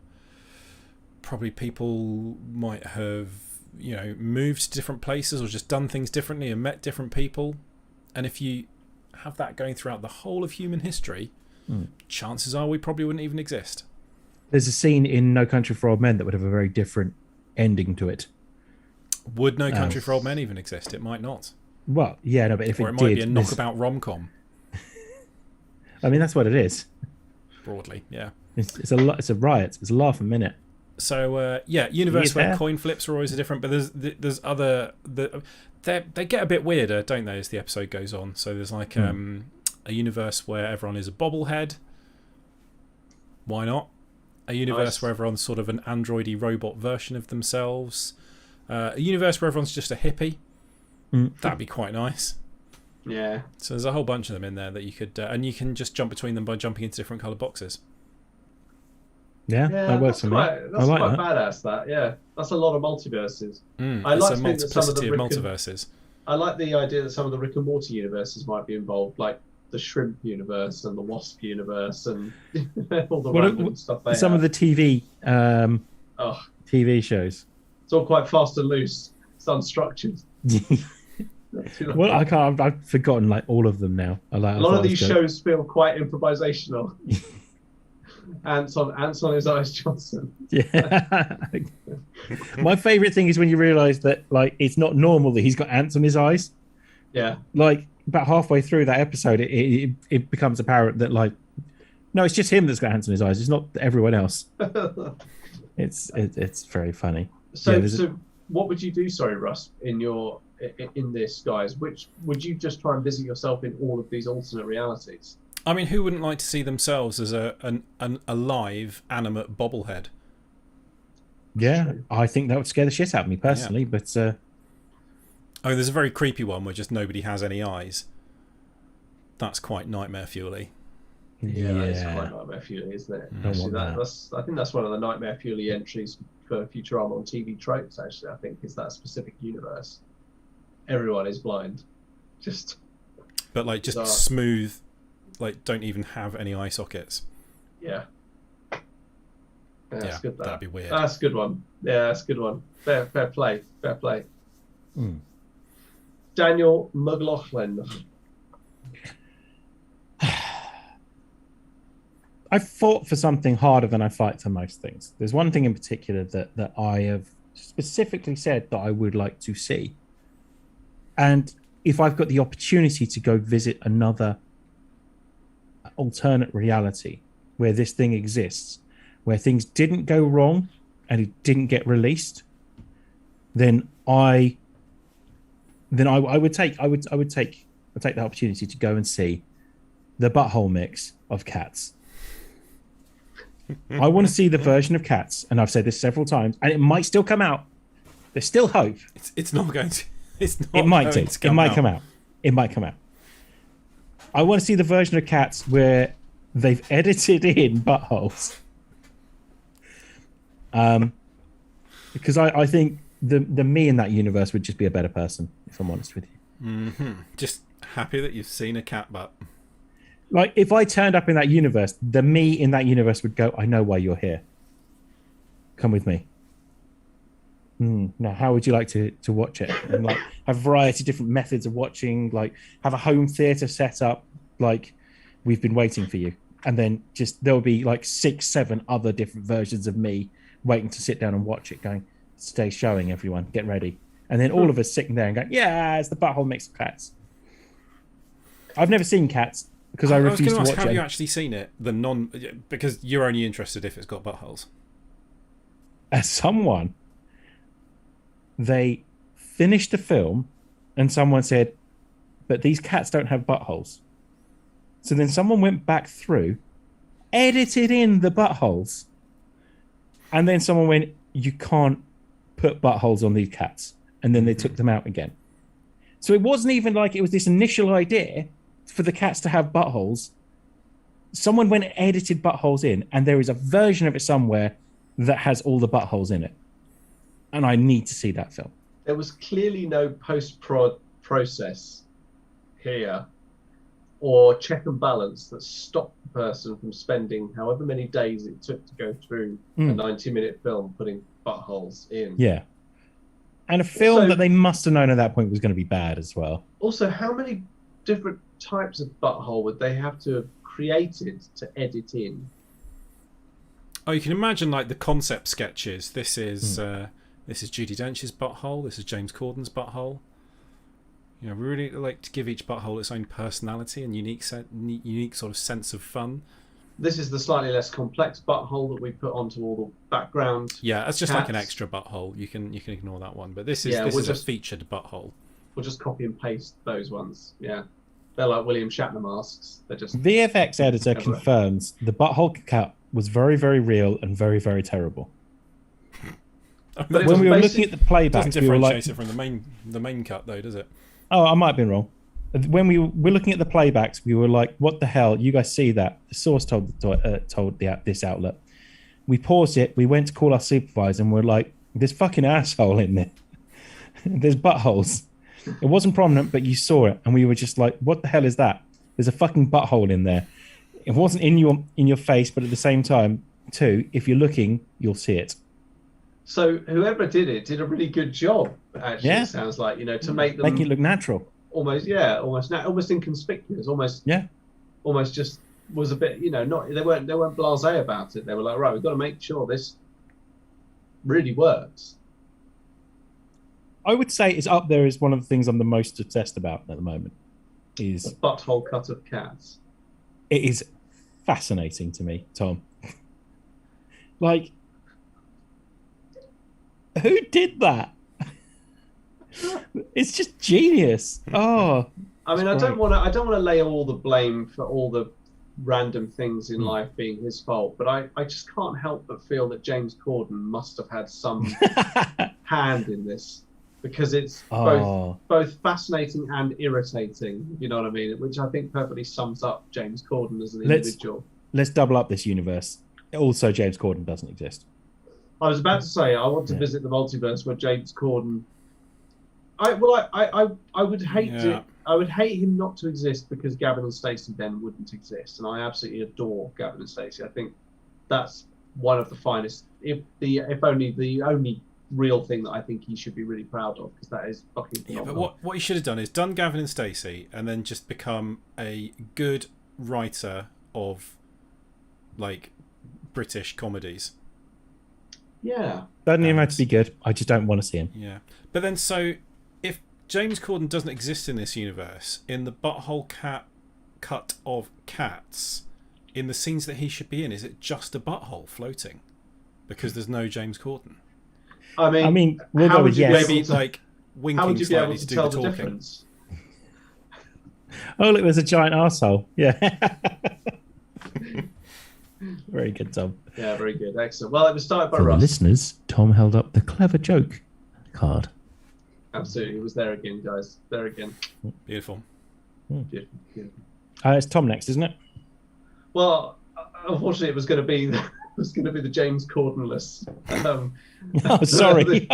probably people might have, you know, moved to different places or just done things differently and met different people. And if you have that going throughout the whole of human history, chances are we probably wouldn't even exist. There's a scene in No Country for Old Men that would have a very different ending to it. Would No Country for Old Men even exist? It might not. Well, yeah, no, but if or it it might did, be a knockabout rom-com. I mean, that's what it is. Broadly, yeah. It's a riot. It's a laugh a minute. So universe where there. coin flips are always different, but there's other they get a bit weirder, don't they, as the episode goes on. So there's like a universe where everyone is a bobblehead. Why not? A universe where everyone's sort of an androidy robot version of themselves. A universe where everyone's just a hippie. That'd be quite nice. Yeah. So there's a whole bunch of them in there that you could, and you can just jump between them by jumping into different coloured boxes. Yeah, that works for me. That's I like quite that. badass. That, yeah, that's a lot of multiverses. I like like to a think that some of the multiplicity of multiverses. I like the idea that some of the Rick and Morty universes might be involved, like the Shrimp universe and the Wasp universe and all the random stuff they some have. of the TV TV shows. It's all quite fast and loose. It's unstructured. Well, I've forgotten like all of them now. A lot of these shows feel quite improvisational. Ants on his eyes, Johnson. Yeah. My favourite thing is when you realise that like it's not normal that he's got ants on his eyes. Yeah. Like about halfway through that episode, it becomes apparent that like, no, it's just him that's got ants on his eyes. It's not everyone else. It's very funny. So what would you do? Sorry, Russ, in this, guys. Which would you just try and visit yourself in all of these alternate realities? I mean, who wouldn't like to see themselves as an alive, animate bobblehead? Yeah, I think that would scare the shit out of me personally, but... there's a very creepy one where just nobody has any eyes. That's quite nightmare fuely. Yeah, it's quite nightmare fuely, isn't it? Actually, I think that's one of the nightmare fuely entries for Futurama on TV tropes, actually, I think, is that specific universe. Everyone is blind. But like just smooth... like don't even have any eye sockets. Yeah, that's good. That'd be weird. That's a good one. Yeah, that's a good one. Fair play. Daniel McLaughlin. I fought for something harder than I fight for most things. There's one thing in particular that I have specifically said that I would like to see. And if I've got the opportunity to go visit another alternate reality where this thing exists, where things didn't go wrong and it didn't get released, then I would take the opportunity to go and see the butthole mix of Cats. I want to see the version of Cats, and I've said this several times, and it might still come out. There's still hope. It's not going to. It's not. It might do. It might come out. It might come out. I want to see the version of Cats where they've edited in buttholes. Because I think the me in that universe would just be a better person, if I'm honest with you. Mm-hmm. Just happy that you've seen a cat butt. Like, if I turned up in that universe, the me in that universe would go, I know why you're here. Come with me. Now, how would you like to watch it? And like have a variety of different methods of watching, like have a home theater set up, like we've been waiting for you. And then just there'll be like 6, 7 other different versions of me waiting to sit down and watch it, going, today's showing, everyone, get ready. And then all of us sitting there and going, yeah, it's the Butthole Mix of Cats. I've never seen Cats because I refuse to watch it. Have you actually seen it? Because you're only interested if it's got buttholes. As someone, they finished the film and someone said, but these cats don't have buttholes. So then someone went back through, edited in the buttholes, and then someone went, you can't put buttholes on these cats. And then they took them out again. So it wasn't even like it was this initial idea for the cats to have buttholes. Someone went and edited buttholes in, and there is a version of it somewhere that has all the buttholes in it. And I need to see that film. There was clearly no post-prod process here or check and balance that stopped the person from spending however many days it took to go through a 90-minute film putting buttholes in. Yeah. And a film that they must have known at that point was going to be bad as well. Also, how many different types of butthole would they have to have created to edit in? Oh, you can imagine like the concept sketches. This is Judi Dench's butthole. This is James Corden's butthole. You know, we really like to give each butthole its own personality and unique sort of sense of fun. This is the slightly less complex butthole that we put onto all the background. Yeah, that's just cats. like an extra butthole. You can ignore that one. But this is a featured butthole. We'll just copy and paste those ones. Yeah. They're like William Shatner masks. They're just VFX editor confirms the butthole cat was very, very real and very, very terrible. But when we were looking at the playbacks, we were like, it from the main cut though, does it? Oh, I might have been wrong. When we were looking at the playbacks, we were like, what the hell? You guys see that? The source told this outlet. We paused it. We went to call our supervisor and we're like, there's fucking asshole in there. There's buttholes. It wasn't prominent, but you saw it. And we were just like, what the hell is that? There's a fucking butthole in there. It wasn't in your face, but at the same time, too, if you're looking, you'll see it. So whoever did it did a really good job, actually, Yeah. It sounds like, to make them... Making it look natural. Almost inconspicuous, almost just was a bit, they weren't blasé about it. They were like, right, we've got to make sure this really works. I would say it's up there as one of the things I'm the most obsessed about at the moment. Is the butthole cut of cats. It is fascinating to me, Tom. Like, who did that? It's just genius. Oh, I mean, I don't want to lay all the blame for all the random things in life being his fault, but I just can't help but feel that James Corden must have had some hand in this, because it's both fascinating and irritating. You know what I mean? Which I think perfectly sums up James Corden as an individual. Let's double up this universe. Also, James Corden doesn't exist. I was about to say I want to visit the multiverse where James Corden. I would hate it. I would hate him not to exist, because Gavin and Stacey then wouldn't exist, and I absolutely adore Gavin and Stacey. I think that's one of the finest, if only the only real thing that I think he should be really proud of, because that is fucking phenomenal. Yeah, but what he should have done is done Gavin and Stacey, and then just become a good writer of like British comedies. Yeah, Doesn't even have to be good. I just don't want to see him. Yeah, but then so if James Corden doesn't exist in this universe, in the butthole cut of Cats, in the scenes that he should be in, is it just a butthole floating? Because there's no James Corden. I mean, we'll go with yes. Maybe like winking slightly to do the talking. Difference? Oh, look, there's a giant arsehole. Yeah. Very good, Tom. Yeah, very good. Excellent. Well, it was started by For Russ. the listeners, Tom held up the clever joke card. Absolutely. It was there again, guys. There again. Beautiful. Beautiful. It's Tom next, isn't it? Well, unfortunately, it was going to be the James Cordenless. Oh, sorry. the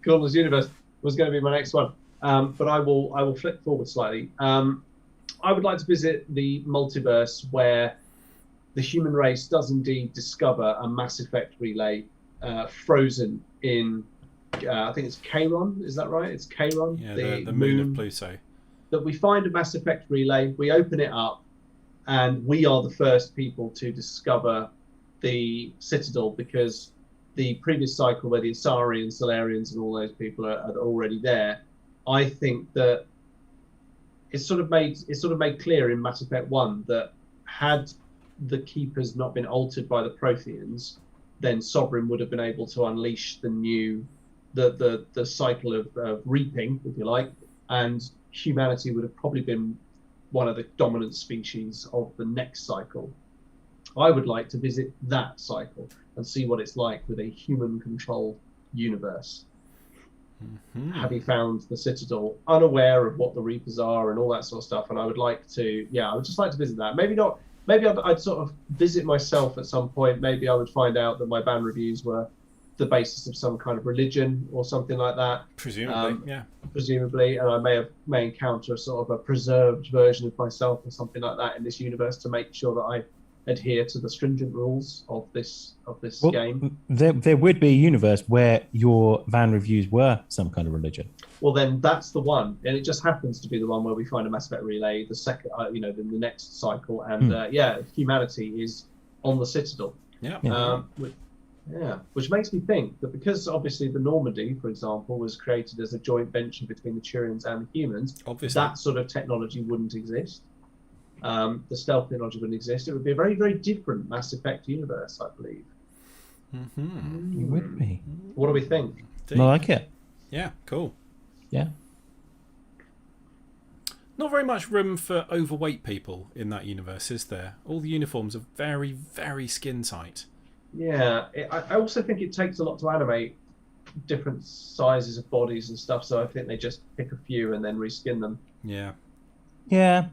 Cordenless universe was going to be my next one. But I will flip forward slightly. I I would like to visit the multiverse where the human race does indeed discover a Mass Effect relay frozen in, I think it's Chiron, is that right? It's Chiron, Yeah, the moon of Pluto. That we find a Mass Effect relay, we open it up, and we are the first people to discover the Citadel, because the previous cycle where the Asari and Solarians and all those people are already there. I think that it's sort of made clear in Mass Effect 1 that had the Keepers not been altered by the Protheans, then Sovereign would have been able to unleash the cycle of reaping, if you like, and humanity would have probably been one of the dominant species of the next cycle. I would like to visit that cycle and see what it's like with a human-controlled universe. Mm-hmm. Having found the Citadel, unaware of what the Reapers are and all that sort of stuff, and I would just like to visit that. Maybe not. Maybe I'd sort of visit myself at some point. Maybe I would find out that my band reviews were the basis of some kind of religion or something like that. Presumably, yeah. Presumably, and I may encounter a sort of a preserved version of myself or something like that in this universe to make sure that I adhere to the stringent rules of this game. There would be a universe where your van reviews were some kind of religion. Well, then that's the one, and it just happens to be the one where we find a Mass Effect relay, the second, the next cycle, and humanity is on the Citadel. Yeah. Which makes me think that because obviously the Normandy, for example, was created as a joint venture between the Turians and the humans, obviously that sort of technology wouldn't exist. The stealth technology wouldn't exist. It would be a very, very different Mass Effect universe, I believe. Mm-hmm. It would be. What do we think? I like it. Yeah, cool. Yeah. Not very much room for overweight people in that universe, is there? All the uniforms are very, very skin tight. Yeah, I also think it takes a lot to animate different sizes of bodies and stuff, so I think they just pick a few and then reskin them. Yeah. Yeah.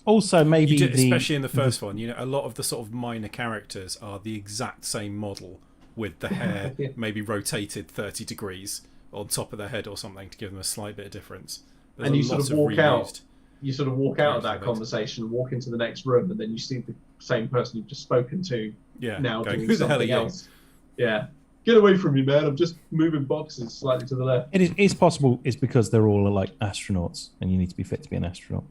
Also, maybe especially in the first one, a lot of the sort of minor characters are the exact same model with the hair maybe rotated 30 degrees on top of their head or something to give them a slight bit of difference. There's and you sort of walk out. You sort of walk out of that conversation, walk into the next room, and then you see the same person you've just spoken to. Yeah. Now going, doing who the hell are something you? else. Yeah. Get away from me, man! I'm just moving boxes slightly to the left. It's possible. It's because they're all like astronauts, and you need to be fit to be an astronaut.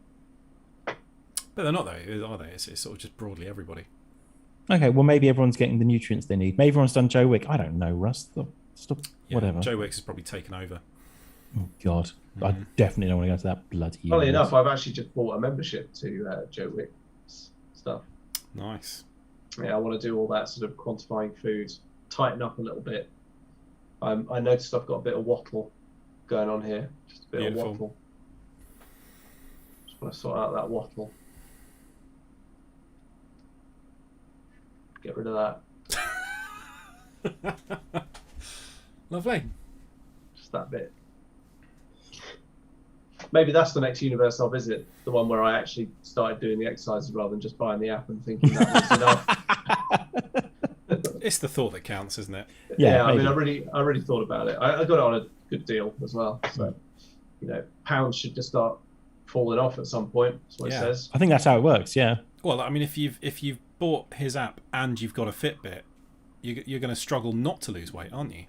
But they're not, though, are they? It's sort of just broadly everybody. Okay, well, maybe everyone's getting the nutrients they need. Maybe everyone's done Joe Wick. I don't know, Russ. Whatever. Joe Wicks has probably taken over. Oh, God. I definitely don't want to go to that bloody Funnily universe. enough, I've actually just bought a membership to Joe Wick's stuff. Nice. Yeah, I want to do all that sort of quantifying food, tighten up a little bit. I noticed I've got a bit of wattle going on here. Just a bit of wattle. Just want to sort out that wattle. Get rid of that. Lovely. Just that bit. Maybe that's the next universe I'll visit. The one where I actually started doing the exercises rather than just buying the app and thinking that was enough. It's the thought that counts, isn't it? Yeah, I mean, I really thought about it. I got it on a good deal as well. So, pounds should just start falling off at some point. That's what it says. I think that's how it works. Yeah. Well, I mean, if you've bought his app and you've got a Fitbit, you're going to struggle not to lose weight, aren't you?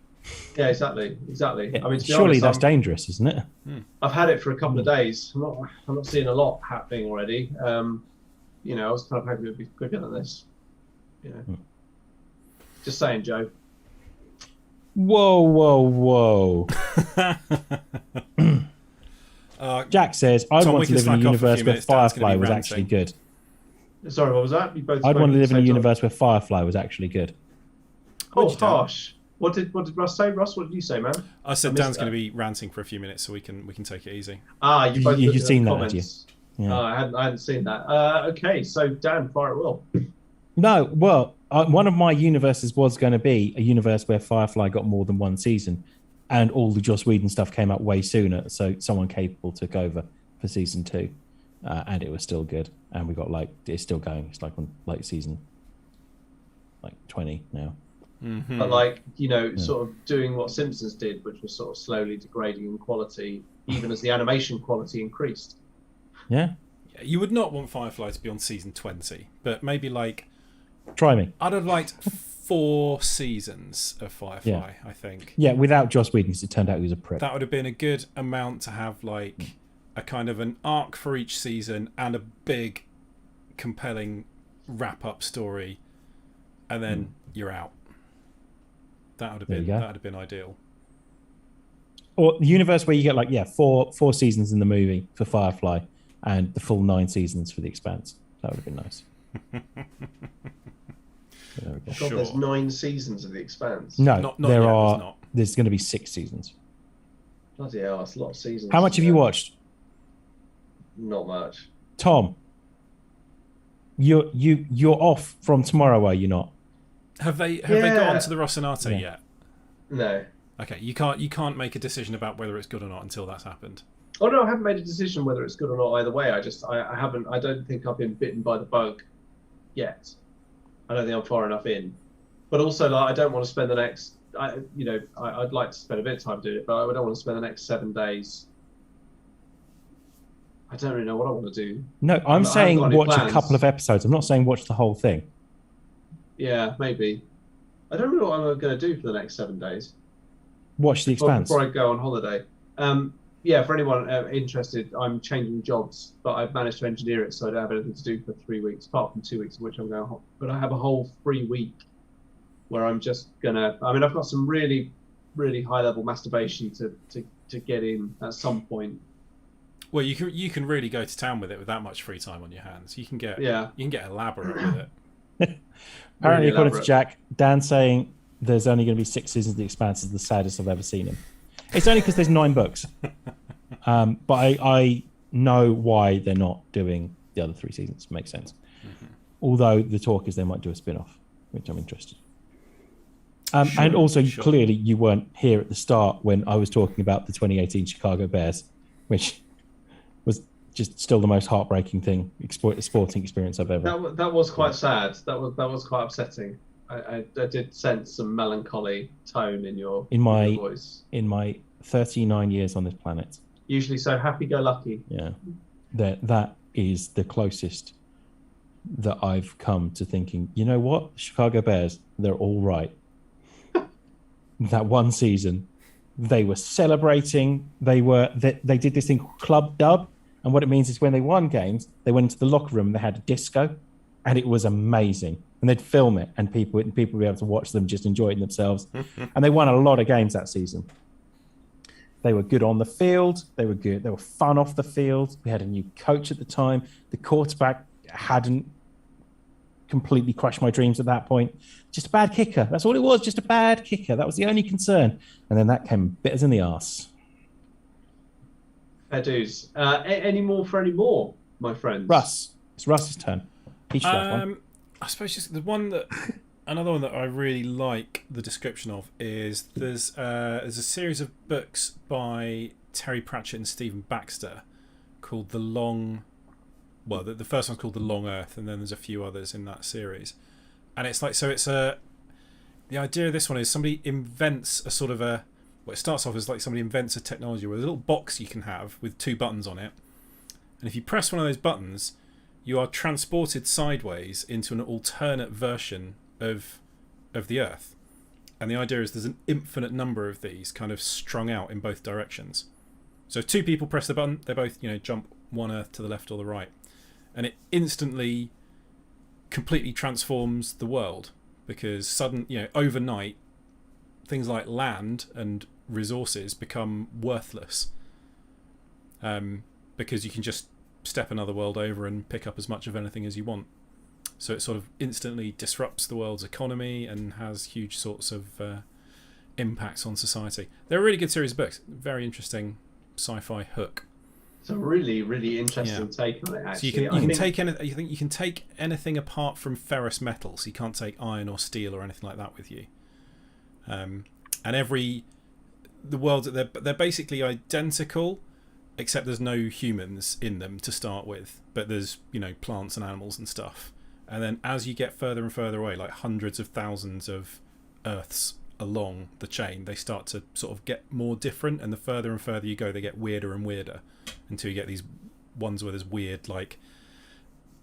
Yeah, exactly. Yeah. I mean, to be surely honest, that's dangerous, isn't it? I've had it for a couple of days. I'm not seeing a lot happening already. I was kind of hoping it would be quicker than this. Just saying, Joe. Whoa. Jack says, I'd want to live in a universe where Firefly was actually good. Sorry, what was that? I'd want to live in a universe where Firefly was actually good. Oh, harsh. What did Russ say? Russ, what did you say, man? I said Dan's going to be ranting for a few minutes, so we can take it easy. You've seen that, had you? Yeah. I hadn't seen that. Okay, so Dan, fire at will. No, well, one of my universes was going to be a universe where Firefly got more than one season, and all the Joss Whedon stuff came out way sooner, so someone capable took over for season 2, and it was still good, and we got it's still going. It's on season 20 now. Mm-hmm. But sort of doing what Simpsons did, which was sort of slowly degrading in quality, even as the animation quality increased. Yeah. You would not want Firefly to be on season 20, but maybe like... Try me. I'd have liked 4 seasons of Firefly, I think. Yeah, without Joss Whedon, because it turned out he was a prick. That would have been a good amount to have like a kind of an arc for each season and a big, compelling wrap-up story, and then you're out. That would have been ideal. Or the universe where you get like four seasons in the movie for Firefly and the full 9 seasons for The Expanse. That would have been nice. There we go. God, there's 9 seasons of The Expanse. No, not yet, there's going to be 6 seasons. Bloody hell, that's a lot of seasons. How much have you watched? Not much. Tom, you're off from tomorrow, are you not? Have they got onto the Rocinante yet? No. Okay, you can't make a decision about whether it's good or not until that's happened. Oh no, I haven't made a decision whether it's good or not either way. I don't think I've been bitten by the bug yet. I don't think I'm far enough in. But also, like, I don't want to spend the next. I'd like to spend a bit of time doing it, but I don't want to spend the next 7 days. I don't really know what I want to do. No, I'm saying watch a couple of episodes. I'm not saying watch the whole thing. Yeah, maybe. I don't know what I'm going to do for the next 7 days. Watch The Expanse. Before I go on holiday. Yeah, for anyone interested, I'm changing jobs, but I've managed to engineer it so I don't have anything to do for 3 weeks, apart from 2 weeks of which I'm going home. But I have a whole free week where I'm just gonna. I mean, I've got some really, really high-level masturbation to get in at some point. Well, you can really go to town with it with that much free time on your hands. You can get elaborate with it. Apparently, according to Jack, Dan saying there's only going to be 6 seasons of The Expanse is the saddest I've ever seen him. It's only because there's 9 books. But I know why they're not doing the other 3 seasons. Makes sense. Mm-hmm. Although the talk is they might do a spin-off, which I'm interested in. And also, clearly, you weren't here at the start when I was talking about the 2018 Chicago Bears, which was just still the most heartbreaking sporting experience I've ever. That was quite sad. That was quite upsetting. I did sense some melancholy tone in your voice. In my 39 years on this planet. Usually so happy-go-lucky. Yeah. That is the closest that I've come to thinking, you know what? Chicago Bears, they're all right. That one season, they were celebrating. They did this thing called Club Dub. And what it means is when they won games, they went into the locker room and they had a disco. And it was amazing. And they'd film it and people would be able to watch them just enjoying themselves. And they won a lot of games that season. They were good on the field. They were good. They were fun off the field. We had a new coach at the time. The quarterback hadn't completely crushed my dreams at that point. Just a bad kicker. That's all it was. Just a bad kicker. That was the only concern. And then that came bit us in the arse. Fair dues. Any more, my friends? Russ. It's Russ's turn. He should have one. I suppose just the one that another one that I really like the description of is there's a series of books by Terry Pratchett and Stephen Baxter called The first one's called The Long Earth, and then there's a few others in that series. And it's like, the idea of this one is somebody invents it starts off as like somebody invents a technology where there's a little box you can have with 2 buttons on it. And if you press one of those buttons, you are transported sideways into an alternate version of the Earth. And the idea is there's an infinite number of these kind of strung out in both directions. So if 2 people press the button, they both, jump one Earth to the left or the right. And it instantly completely transforms the world because overnight, things like land and resources become worthless. Because you can just step another world over and pick up as much of anything as you want. So it sort of instantly disrupts the world's economy and has huge sorts of impacts on society. They're a really good series of books. Very interesting sci-fi hook. It's a really, really interesting take on it, actually. So you can take anything apart from ferrous metal. So you can't take iron or steel or anything like that with you. And the worlds they're basically identical, except there's no humans in them to start with, but there's plants and animals and stuff. And then as you get further and further away, like hundreds of thousands of Earths along the chain, they start to sort of get more different, and the further and further you go, they get weirder and weirder until you get these ones where there's weird like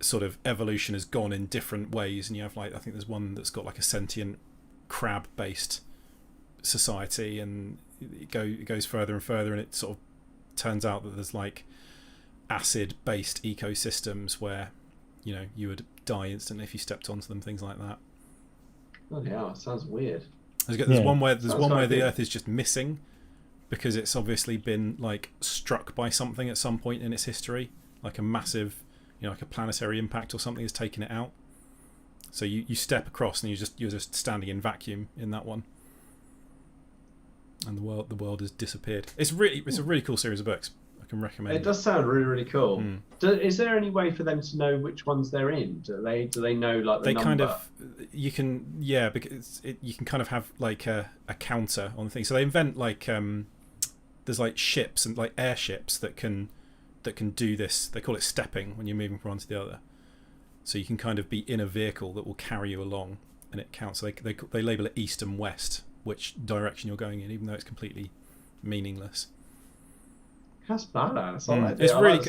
sort of evolution has gone in different ways, and you have like I think there's one that's got like a sentient crab based society, and it goes further and further, and it sort of turns out that there's like acid based ecosystems where you would die instantly if you stepped onto them, things like that. Oh yeah, sounds weird. There's one where the Earth is just missing because it's obviously been like struck by something at some point in its history, like a massive like a planetary impact or something has taken it out. So you step across and you're just standing in vacuum in that one, and the world has disappeared. It's a really cool series of books. I can recommend. It does sound really, really cool. Is there any way for them to know which ones they're in? Do they know like the number? Kind of you can because you can kind of have like a counter on the thing. So they invent like there's like ships and like airships that can do this. They call it stepping when you're moving from one to the other. So you can kind of be in a vehicle that will carry you along, and it counts. So they label it east and west, which direction you're going in, even though it's completely meaningless. That's badass. It's really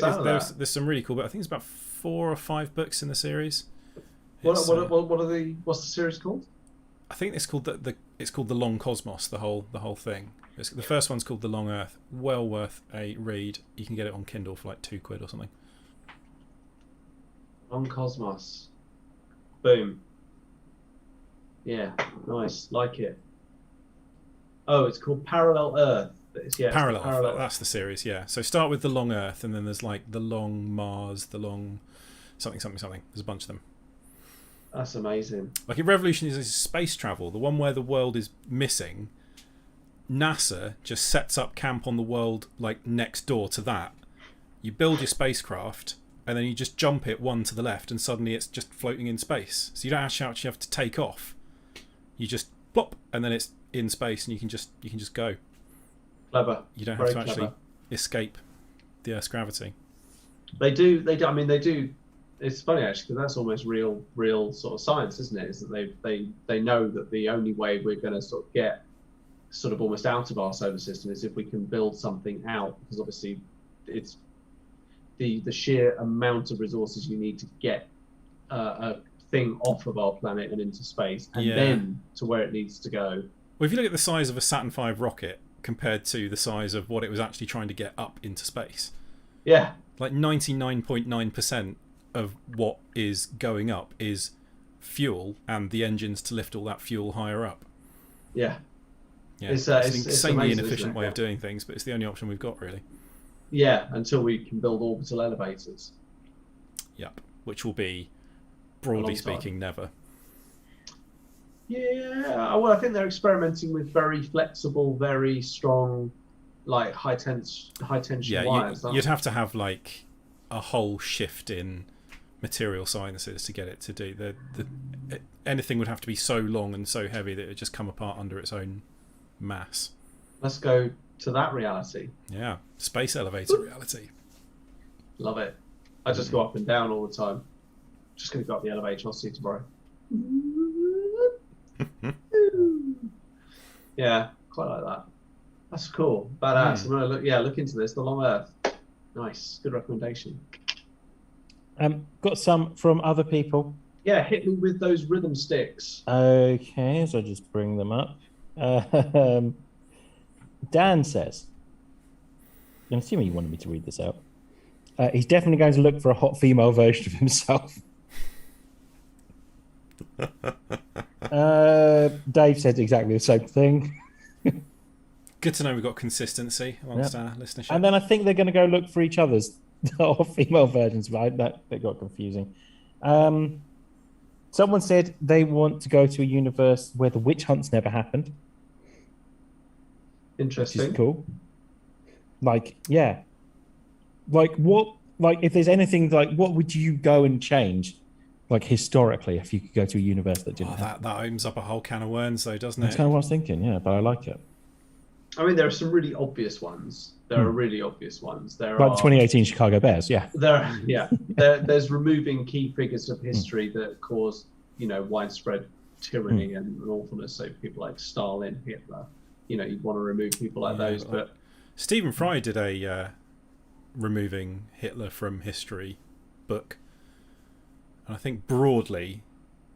there's some really cool. But I think it's about 4 or 5 books in the series. What's the series called? I think it's called the Long Cosmos. The whole thing. The first one's called The Long Earth. Well worth a read. You can get it on Kindle for like £2 or something. Long Cosmos. Boom. Yeah, nice. Like it. Oh, it's called Parallel Earth. Parallel. That's the series. Yeah. So start with The Long Earth, and then there's like The Long Mars, The Long something. There's a bunch of them. That's amazing. Like in Revolution is space travel. The one where the world is missing. NASA just sets up camp on the world like next door to that. You build your spacecraft, and then you just jump it one to the left, and suddenly it's just floating in space. So you don't actually have to take off. You just plop, and then it's in space, and you can just go. Clever. You don't have to actually escape the Earth's gravity. They do. I mean, they do. It's funny actually, because that's almost real sort of science, isn't it? Is that they know that the only way we're going to sort of get sort of almost out of our solar system is if we can build something out, because obviously it's the sheer amount of resources you need to get a thing off of our planet and into space, and then to where it needs to go. Well, if you look at the size of a Saturn V rocket compared to the size of what it was actually trying to get up into space, like 99.9% of what is going up is fuel and the engines to lift all that fuel higher up. It's an insanely amazing, inefficient way of doing things, but it's the only option we've got, really. Until we can build orbital elevators. Yep, which will be, broadly speaking, never. Yeah, well, I think they're experimenting with very flexible, very strong, like high tension wires. You'd have to have like a whole shift in material sciences to get it to do anything would have to be so long and so heavy that it would just come apart under its own mass. Let's go to that reality. Yeah, space elevator reality. Love it. I just go up and down all the time. Just going to go up the elevator. I'll see you tomorrow. Yeah, quite like that. That's cool. Badass. I'm going to look into this. The Long Earth. Nice. Good recommendation. Got some from other people. Yeah, hit me with those rhythm sticks. Okay, so I just bring them up. Dan says, I'm assuming you wanted me to read this out. He's definitely going to look for a hot female version of himself. Dave said exactly the same thing. Good to know we've got consistency amongst our listenership. And then I think they're going to go look for each other's hot female versions, right? That got confusing. Someone said they want to go to a universe where the witch hunts never happened. Interesting. Which is cool. Like, yeah. Like, what? Like, if there's anything, like, what would you go and change? Like, historically, if you could go to a universe that didn't happen. That opens up a whole can of worms, though, doesn't it? That's kind of what I was thinking, yeah, but I like it. I mean, there are some really obvious ones. There are really obvious ones. There like are the 2018 Chicago Bears, yeah. There's removing key figures of history that caused, widespread tyranny and awfulness. So people like Stalin, Hitler, you'd want to remove people like those. But Stephen Fry did a removing Hitler from history book. And I think broadly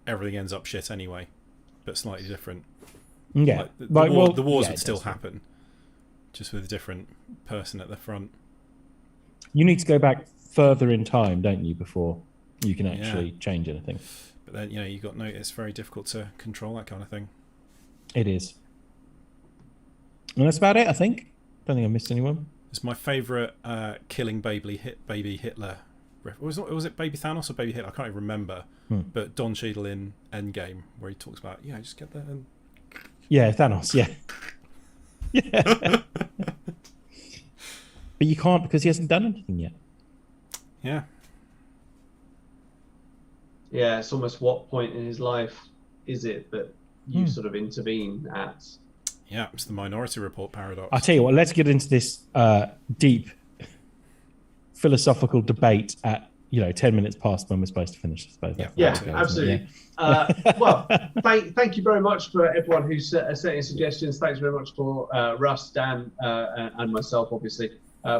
everything ends up shit anyway, but slightly different. Yeah. The wars would still happen, just with a different person at the front. You need to go back further in time, don't you, before you can actually change anything. But then, you got it's very difficult to control that kind of thing. It is. And that's about it, I think. Don't think I missed anyone. It's my favourite killing baby Hitler. Was it Baby Thanos or Baby Hitler? I can't even remember. But Don Cheadle in Endgame, where he talks about, just get there and... Yeah, Thanos, yeah. Yeah. But you can't because he hasn't done anything yet. Yeah. Yeah, it's almost what point in his life is it that you sort of intervene at? Yeah, it's the Minority Report paradox. I'll tell you what, let's get into this deep philosophical debate at 10 minutes past when we're supposed to finish, I suppose. Yeah, absolutely. Well, thank you very much for everyone who's sending suggestions. Thanks very much for Russ, Dan, and myself, obviously,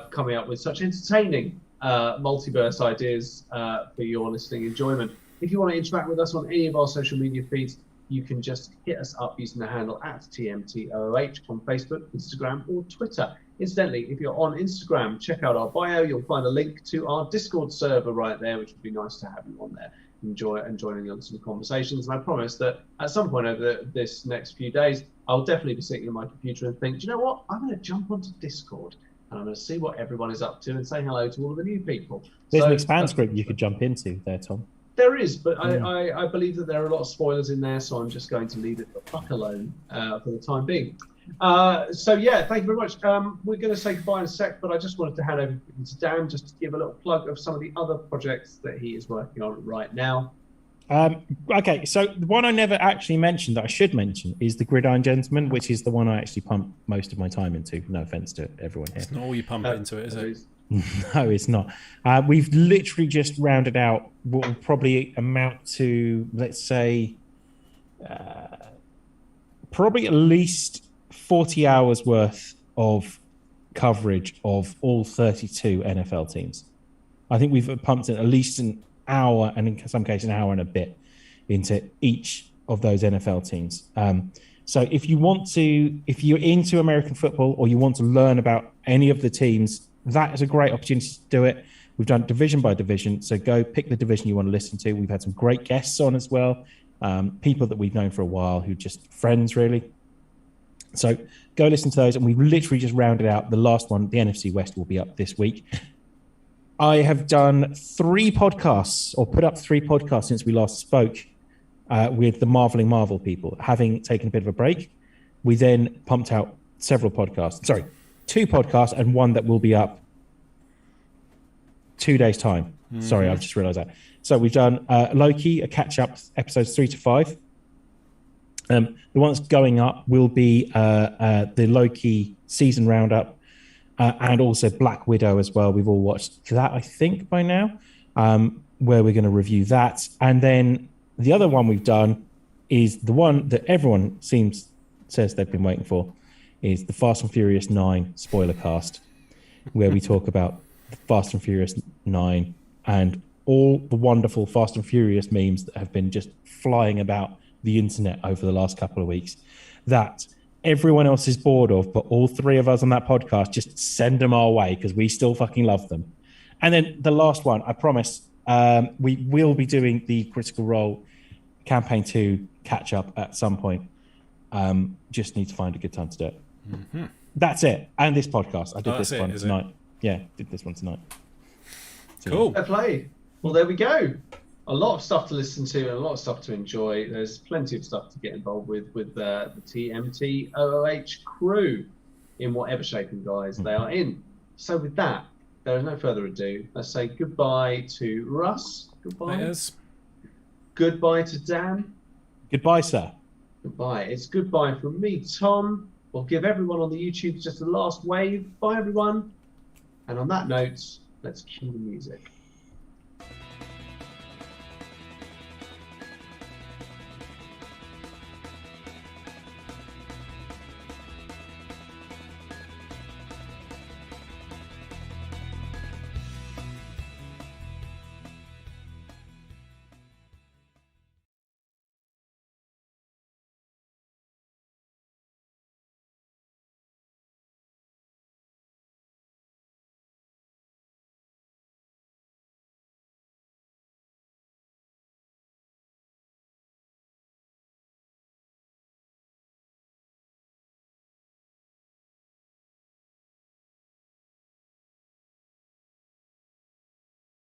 coming up with such entertaining multiverse ideas for your listening enjoyment. If you want to interact with us on any of our social media feeds, you can just hit us up using the handle @TMTOOH on Facebook, Instagram, or Twitter. Incidentally, if you're on Instagram, check out our bio. You'll find a link to our Discord server right there, which would be nice to have you on there. Enjoy and joining in some conversations. And I promise that at some point over this next few days, I'll definitely be sitting on my computer and think, do you know what? I'm going to jump onto Discord and I'm going to see what everyone is up to and say hello to all of the new people. There's an expanse group you could jump into there, Tom. There is, but I believe that there are a lot of spoilers in there, so I'm just going to leave it the fuck alone for the time being. So yeah, thank you very much. We're going to say goodbye in a sec, but I just wanted to hand over to Dan just to give a little plug of some of the other projects that he is working on right now. Okay, so the one I never actually mentioned that I should mention is the Gridiron Gentleman, which is the one I actually pump most of my time into. No offense to everyone here. It's not all you pump into it, is it? No, it's not. We've literally just rounded out what will probably amount to, let's say, probably at least 40 hours worth of coverage of all 32 NFL teams. I think we've pumped in at least an hour, and in some cases an hour and a bit, into each of those NFL teams. So if you're into American football or you want to learn about any of the teams, that is a great opportunity to do it. We've done division by division, so go pick the division you want to listen to. We've had some great guests on as well, people that we've known for a while who just friends, really. So go listen to those, and we've literally just rounded out the last one. The NFC West will be up this week. I have done 3 podcasts, or put up 3 podcasts since we last spoke with the Marveling Marvel people, having taken a bit of a break. We then pumped out several podcasts. Sorry, 2 podcasts and one that will be up 2 days' time. Sorry, I've just realized that. So we've done Loki, a catch-up, episodes 3 to 5. The one that's going up will be the Loki season roundup, and also Black Widow as well. We've all watched that, I think, by now, where we're going to review that. And then the other one we've done is the one that everyone says they've been waiting for, is the Fast and Furious 9 spoiler cast, where we talk about Fast and Furious 9 and all the wonderful Fast and Furious memes that have been just flying about the internet over the last couple of weeks that everyone else is bored of, but all 3 of us on that podcast just send them our way because we still fucking love them. And then the last one, I promise, we will be doing the Critical Role Campaign 2 catch up at some point. Just need to find a good time to do it. Mm-hmm. That's it. And this podcast. I did this one tonight. Yeah, did this one tonight. So, cool. Fair play. Well, there we go. A lot of stuff to listen to and a lot of stuff to enjoy. There's plenty of stuff to get involved with the TMT OOH crew in whatever shape and guise they are in. So with that, there is no further ado. Let's say goodbye to Russ. Goodbye. Yes. Goodbye to Dan. Goodbye, sir. Goodbye. It's goodbye from me, Tom. We'll give everyone on the YouTube just a last wave. Bye, everyone. And on that note, let's cue the music.